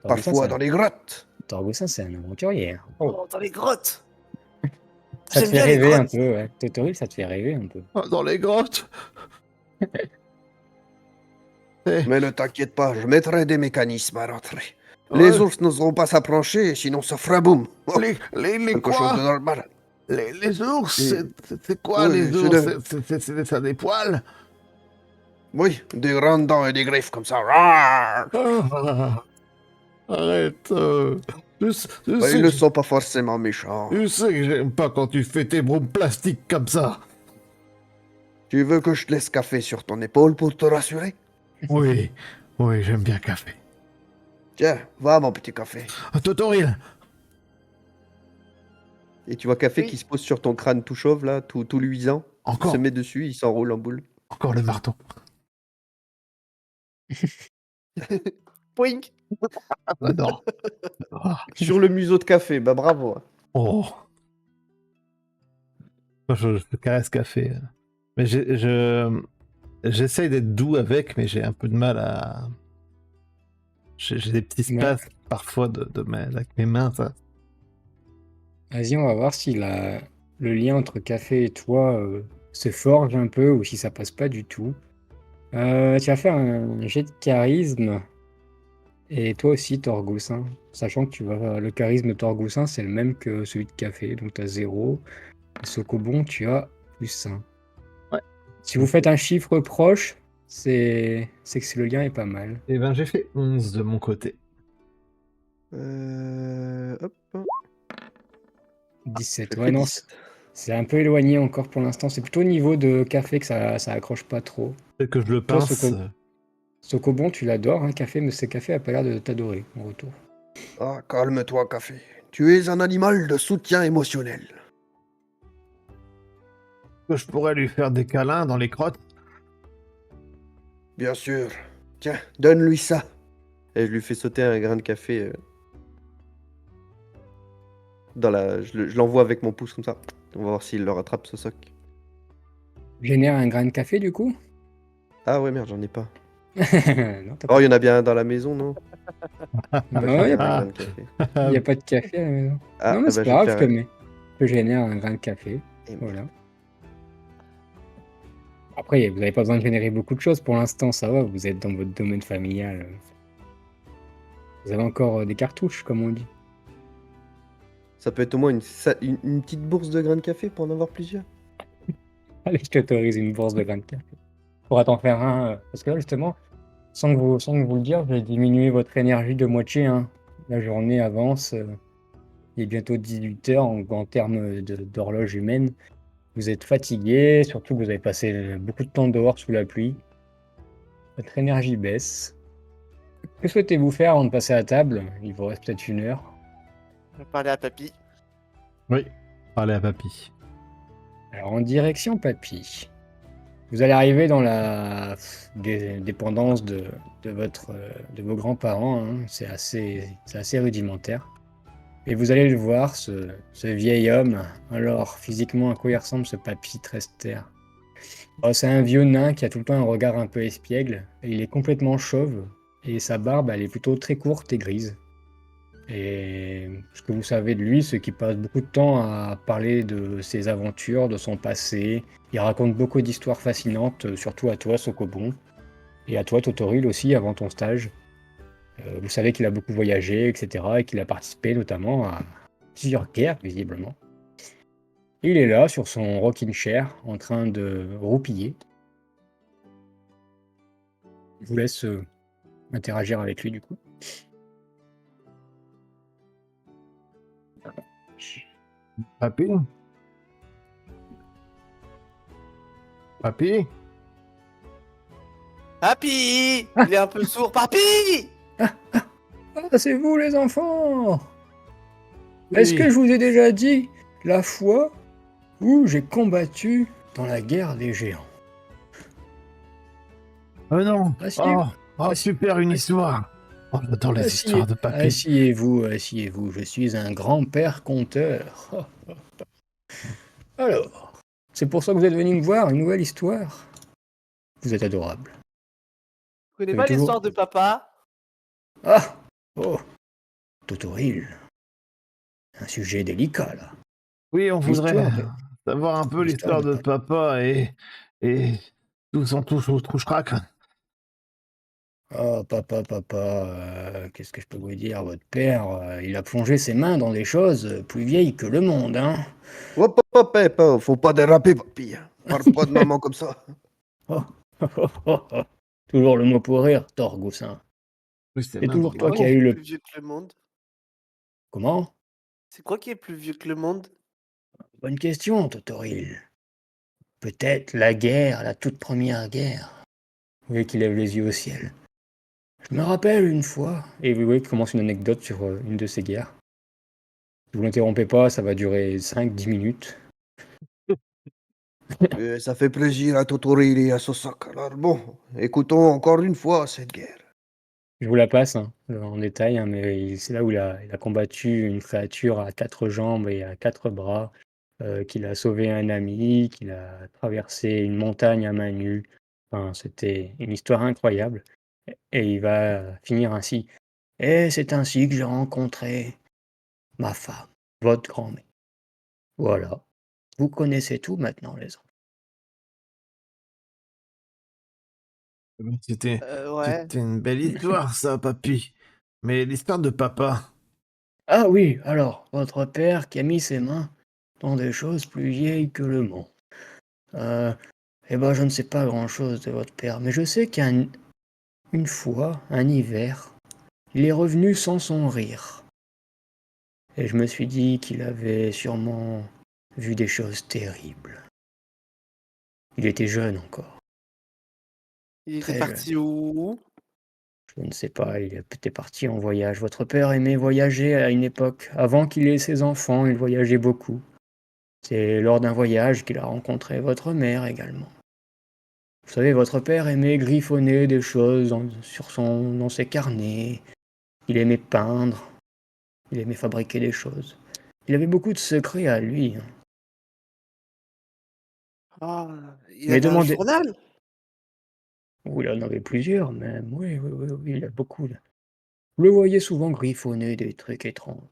parfois c'est dans les grottes. Torgoussin, c'est un aventurier. Hein. Oh. Oh, dans les grottes. Ça te J'aime fait bien les rêver un grottes. peu, ouais. Totoril, ça te fait rêver un peu. Dans les grottes. Eh, Mais ne t'inquiète pas, je mettrai des mécanismes à l'entrée. Les ours n'oseront pas s'approcher, sinon ça fera boum. Oh, les quelque chose de quoi? normal. Les ours, Et- c'est quoi Oui, les c'est ours? de- Ça a des poils? Oui, des grandes dents et des griffes comme ça. Rar. Ah, arrête. Tu sais Ils ne que, sont pas forcément méchants. tu sais que j'aime pas quand tu fais tes bromes plastiques comme ça. Tu veux que je te laisse café sur ton épaule pour te rassurer? Oui, oui, j'aime bien café. Tiens, va mon petit café. Totoril. Et tu vois Café Oui. qui se pose sur ton crâne tout chauve, là, tout luisant. Il Encore, se met dessus, il s'enroule en boule. encore le marteau. Poink. J'adore. Ah, Sur le museau de Café, bah bravo. oh. Moi, je caresse café. Mais j'essaye d'être doux avec, mais j'ai un peu de mal à. J'ai des petits Ouais. spasmes parfois avec mes mains. Ça. Vas-y, on va voir si le lien entre café et toi se forge un peu ou si ça passe pas du tout. Tu vas faire un jet de charisme. Et toi aussi, Torgoussin. Sachant que le charisme de Torgoussin, c'est le même que celui de café. Donc tu as 0. Et Socobon, tu as +1. Ouais. Si vous faites un chiffre proche, c'est que le lien est pas mal. Et ben j'ai fait 11 de mon côté. Hop. 17. J'ai Ouais, fait non, 17. c'est un peu éloigné encore pour l'instant. C'est plutôt au niveau de café que ça accroche pas trop. Peut-être que je le Toi, pince. Socobon, tu l'adores, hein, café, mais ce café a pas l'air de t'adorer en retour. Ah, calme-toi, café. Tu es un animal de soutien émotionnel. Que je pourrais lui faire des câlins dans les crottes. Bien sûr. Tiens, donne-lui ça. Et je lui fais sauter un grain de café. Je l'envoie avec mon pouce comme ça. On va voir s'il le rattrape ce soc. Génère un grain de café, du coup? Ah ouais, merde, j'en ai pas. Non, t'as Oh, il y en a bien un dans la maison, non? Non, il n'y a, Un Ah. grain de café. pas de café à la maison. Ah, Non, mais c'est bah, pas grave, je je vais te mets. Je génère un grain de café. faire- Voilà. Après, vous n'avez pas besoin de générer beaucoup de choses pour l'instant, ça va, vous êtes dans votre domaine familial. Vous avez encore des cartouches, comme on dit. Ça peut être au moins une petite bourse de grains de café pour en avoir plusieurs. Allez, je t'autorise une bourse de grains de café. Pourra t'en faire un. Parce que là, justement, sans que vous le dire, je vais diminuer votre énergie de moitié. Hein. La journée avance. Il est bientôt 18h en termes d'horloge humaine. Vous êtes fatigué, surtout que vous avez passé beaucoup de temps dehors sous la pluie. Votre énergie baisse. Que souhaitez-vous faire avant de passer à table? Il vous reste peut-être 1 heure. Je vais parler à papy. Oui, parler à papy. Alors, en direction papy. Vous allez arriver dans la dépendance de vos grands-parents, hein. C'est assez rudimentaire. Et vous allez le voir, ce vieil homme. Alors, physiquement, à quoi il ressemble ce papy Trester? Oh, c'est un vieux nain qui a tout le temps un regard un peu espiègle. Et il est complètement chauve. Et sa barbe, elle est plutôt très courte et grise. Et ce que vous savez de lui, c'est qu'il passe beaucoup de temps à parler de ses aventures, de son passé. Il raconte beaucoup d'histoires fascinantes, surtout à toi, Sokobon. Et à toi, Totoril aussi, avant ton stage. Vous savez qu'il a beaucoup voyagé, etc. Et qu'il a participé notamment à plusieurs guerres, visiblement. Et il est là, sur son rocking chair, en train de roupiller. Je vous laisse interagir avec lui, du coup. Papy? Papy? Papy! Il est un peu sourd, papy! Ah, c'est vous, les enfants! Est-ce Oui. que je vous ai déjà dit la fois où j'ai combattu dans la guerre des géants? Oh non! Asseyez-vous. Super, une histoire! Oh, j'adore les histoires de papy. Asseyez-vous, je suis un grand-père conteur. Alors, c'est pour ça que vous êtes venu me voir, une nouvelle histoire? Vous êtes adorable. Tu connais Vous pas avez toujours- l'histoire de papa? Ah! Oh! Totoril. Un sujet délicat, là. Oui, on voudrait L'histoire de... savoir un peu l'histoire l'histoire de de papa et tout son trouche-crac. Oh, papa, qu'est-ce que je peux vous dire? Votre père, il a plongé ses mains dans des choses plus vieilles que le monde, hein? Hop, hop, hop, hop, faut pas déraper, papy. Parle pas de maman comme ça. Oh, toujours le mot pour rire, Torgoussin. Oui, c'est C'est toujours C'est toi quoi qui as qui eu est le... plus vieux que le monde? Comment? C'est quoi qui est plus vieux que le monde? Bonne question, Totoril. Peut-être la guerre, la toute première guerre. Vous voyez qu'il lève les yeux au ciel. Je me rappelle une fois, et vous voyez qu'il commence une anecdote sur une de ces guerres. Si vous l'interrompez pas, ça va durer 5-10 minutes. Ça fait plaisir à Totoril et à Sosak. Alors bon, écoutons encore une fois cette guerre. Je vous la passe hein, en détail, hein, mais c'est là où il a combattu une créature à 4 jambes et à 4 bras, qu'il a sauvé un ami, qu'il a traversé une montagne à main nue. Enfin, c'était une histoire incroyable. Et il va finir ainsi. Et c'est ainsi que j'ai rencontré ma femme, votre grand-mère. Voilà. Vous connaissez tout maintenant, les enfants. C'était Ouais. c'était une belle histoire, ça, papy. Mais l'histoire de papa. Ah oui, alors, votre père qui a mis ses mains dans des choses plus vieilles que le monde. Euh, eh ben, je ne sais pas grand-chose de votre père, mais je sais une fois, un hiver, il est revenu sans son rire. Et je me suis dit qu'il avait sûrement vu des choses terribles. Il était jeune encore, Il était très jeune. parti où? Je ne sais pas, il était parti en voyage. Votre père aimait voyager à une époque. Avant qu'il ait ses enfants, il voyageait beaucoup. C'est lors d'un voyage qu'il a rencontré votre mère également. Vous savez, votre père aimait griffonner des choses dans ses carnets. Il aimait peindre. Il aimait fabriquer des choses. Il avait beaucoup de secrets à lui, hein. Ah, il Mais avait un demandez... journal? Oh, il en avait plusieurs même. Oui, il a beaucoup. Là. Vous le voyez souvent griffonner des trucs étranges.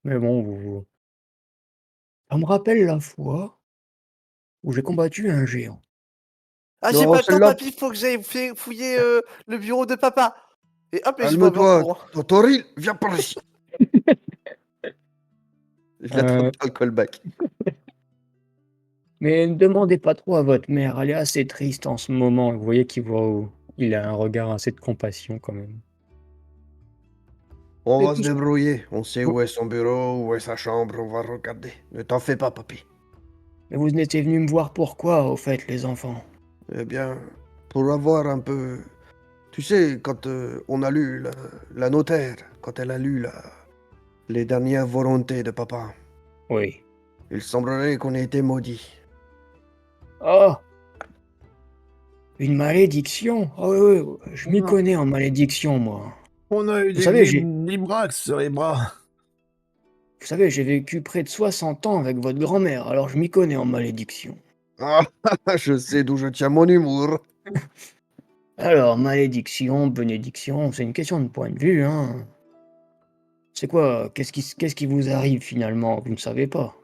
Mais bon, ça me rappelle la fois où j'ai combattu un géant. Ah, j'ai Non, pas le temps, celle-là, papy, faut que j'aille fouiller le bureau de papa. Et hop, et je m'en vais en calme-toi. courant. Totoril, viens par ici. Je l'attrape Euh, dans le callback. mais ne demandez pas trop à votre mère, elle est assez triste en ce moment. Vous voyez il a un regard assez de compassion quand même. On Mais va se tout ce- débrouiller. On sait où est son bureau, où est sa chambre, on va regarder. Ne t'en fais pas, papy. Mais vous étiez venu me voir pourquoi, au fait, les enfants? Eh bien, pour avoir un peu... Tu sais, quand on a lu la notaire, quand elle a lu les dernières volontés de papa, Oui. il semblerait qu'on ait été maudits. Oh, Une malédiction? Oh, oui, oui, je m'y Non. connais en malédiction, moi. On a eu Vous savez, j'ai des braques sur les bras. vous savez, j'ai vécu près de 60 ans avec votre grand-mère, alors je m'y connais en malédiction. Ah, je sais d'où je tiens mon humour. Alors, malédiction, bénédiction, c'est une question de point de vue, hein. C'est quoi? Qu'est-ce qui vous arrive finalement? Vous ne savez pas.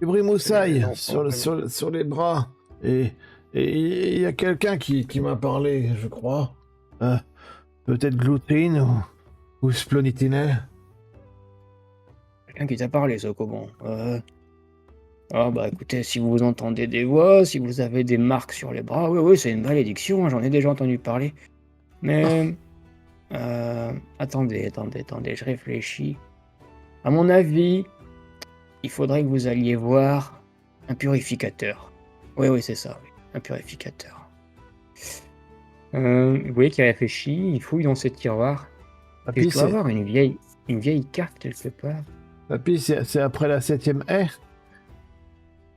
Des brimoussailles non, pas vraiment. sur les bras. Et et il y a quelqu'un qui m'a parlé, je crois. Euh, Peut-être Glutine ou Splonitine. Quelqu'un qui t'a parlé, Sokobon. Ah bah écoutez, si vous entendez des voix, si vous avez des marques sur les bras, oui, oui, c'est une malédiction, hein, j'en ai déjà entendu parler. Mais, attendez, je réfléchis. À mon avis, il faudrait que vous alliez voir un purificateur. Oui, oui, c'est ça, oui, un purificateur. Vous voyez qu'il réfléchit, il fouille dans ses tiroirs. Et je Papy, dois avoir une vieille carte quelque part. c'est après la 7ème haie.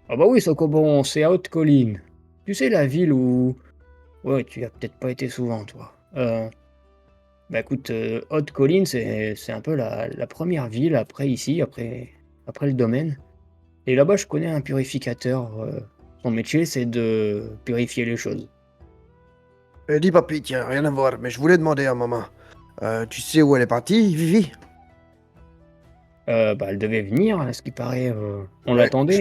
Ah bah oui, Sokobon, c'est à Haute-Colline. Tu sais, la ville où... Ouais, tu y as peut-être pas été souvent, toi. Bah écoute, Haute-Colline, c'est un peu la première ville après ici, après le domaine. Et là-bas, je connais un purificateur. Son métier, c'est de purifier les choses. Dis papy, tiens, rien à voir, mais je voulais demander à maman. Tu sais où elle est partie, Vivi? Bah, elle devait venir, à ce qui paraît. Ouais, On l'attendait,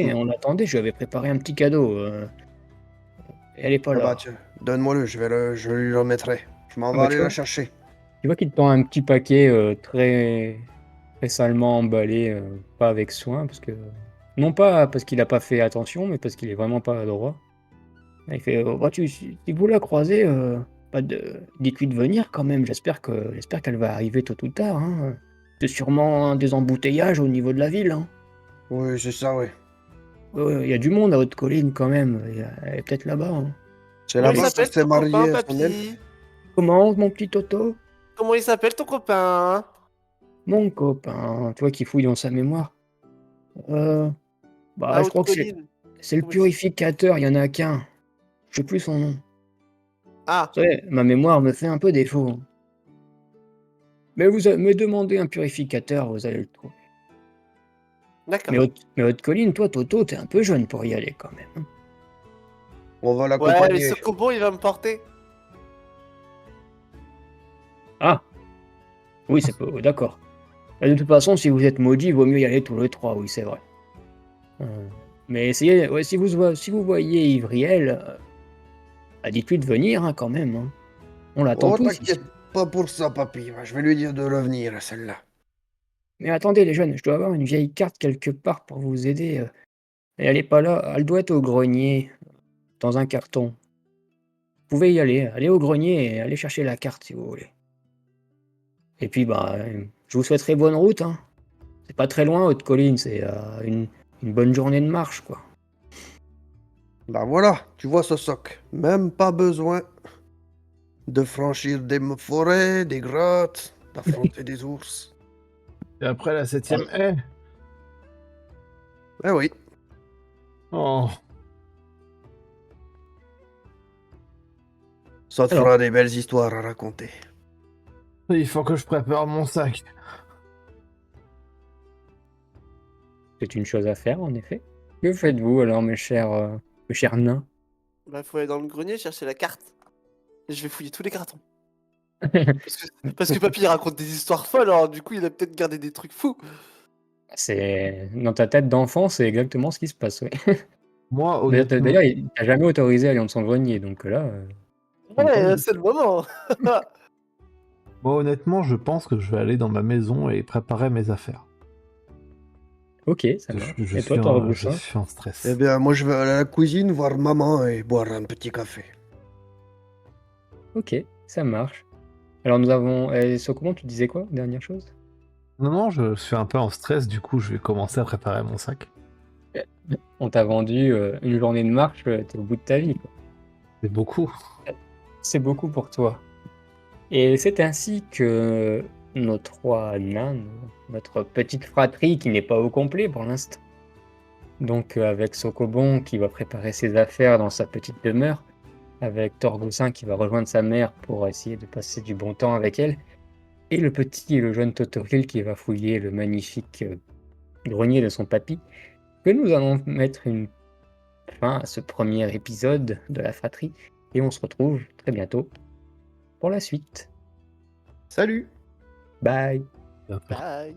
je lui avais préparé un petit cadeau. Et elle est pas Ah bah là. tiens, donne-moi-le, je lui le remettrai. Je m'en Ah vais bah aller la chercher. tu vois qu'il te tend un petit paquet très salement emballé, pas avec soin, parce que non pas parce qu'il a pas fait attention, mais parce qu'il est vraiment pas adroit. Il fait: «Vois-tu, si vous la croisez, dites-lui de venir quand même, j'espère qu'elle va arriver tôt ou tard, hein, c'est sûrement des embouteillages au niveau de la ville, hein». Oui, c'est ça, oui. Ouais, ouais, il y a du monde à Haute-Colline quand même, elle est peut-être là-bas, hein. C'est Comment il là-bas qu'elle s'appelle s'est ton copain, mariée à son elfe. papy? «Comment, mon petit Toto?» Comment il s'appelle ton copain, hein? «Mon copain», tu vois qu'il fouille dans sa mémoire. Heu, À je crois que Haute-Colline. c'est le Comment il s purificateur, il y en a qu'un. Je sais plus son nom. Ah, Vous savez, ma mémoire me fait un peu défaut, hein. Mais demandez un purificateur, vous allez le trouver. d'accord. Mais Haute-Colline, toi, Toto, tu un peu jeune pour y aller quand même, hein. On va Ouais, mais l'accompagner. ce combo, il va me porter. Ah! Oui, c'est pas d'accord. De toute façon, si vous êtes maudits, il vaut mieux y aller tous les 3, oui, c'est vrai. Heu, mais essayez, ouais, si vous voyez Ivriel, dites-lui de venir, hein, quand même, hein. On l'attend Oh, tous ici. t'inquiète pas pour ça, papy. Je vais lui dire de revenir, celle-là. Mais attendez les jeunes, je dois avoir une vieille carte quelque part pour vous aider, et elle est pas là, elle doit être au grenier, dans un carton. Vous pouvez y aller, allez au grenier et allez chercher la carte si vous voulez. Et puis, bah, je vous souhaiterai bonne route, hein. C'est pas très loin, Haute-Colline, c'est, une bonne journée de marche, quoi. Bah voilà, tu vois ce soc. Même pas besoin de franchir des forêts, des grottes, d'affronter des ours. Et après la 7ème haie. Eh oui, Oh, ça te Alors, fera des belles histoires à raconter. il faut que je prépare mon sac. c'est une chose à faire, en effet. Que faites-vous alors, mes chers nains? Bah, faut aller dans le grenier chercher la carte. Et je vais fouiller tous les cartons. Parce que papy, il raconte des histoires folles, alors du coup, il a peut-être gardé des trucs fous. C'est dans ta tête d'enfant, c'est exactement ce qui se passe, ouais. Moi, D'ailleurs, honnêtement, il t'a jamais autorisé à aller dans son grenier, donc là, Ouais, entendu. c'est le moment. je pense que je vais aller dans ma maison et préparer mes affaires. OK, ça marche. Je Et toi, suis je Torbucha? suis en Eh stress. bien, moi je vais aller à la cuisine voir maman et boire un petit café. OK, ça marche. Alors nous avons Sokoman, tu disais quoi? Dernière chose? Non, non, je suis un peu en stress, du coup, je vais commencer à préparer mon sac. On t'a vendu, une journée de marche, tu au bout de ta vie, quoi. C'est beaucoup. C'est beaucoup pour toi. Et c'est ainsi que nos 3 nains, notre petite fratrie qui n'est pas au complet pour l'instant, donc avec Sokobon qui va préparer ses affaires dans sa petite demeure, avec Torgoussin qui va rejoindre sa mère pour essayer de passer du bon temps avec elle, et le petit et le jeune Totoril qui va fouiller le magnifique grenier de son papy, que nous allons mettre une fin à ce premier épisode de la fratrie, et on se retrouve très bientôt pour la suite. Salut! Bye! Bye.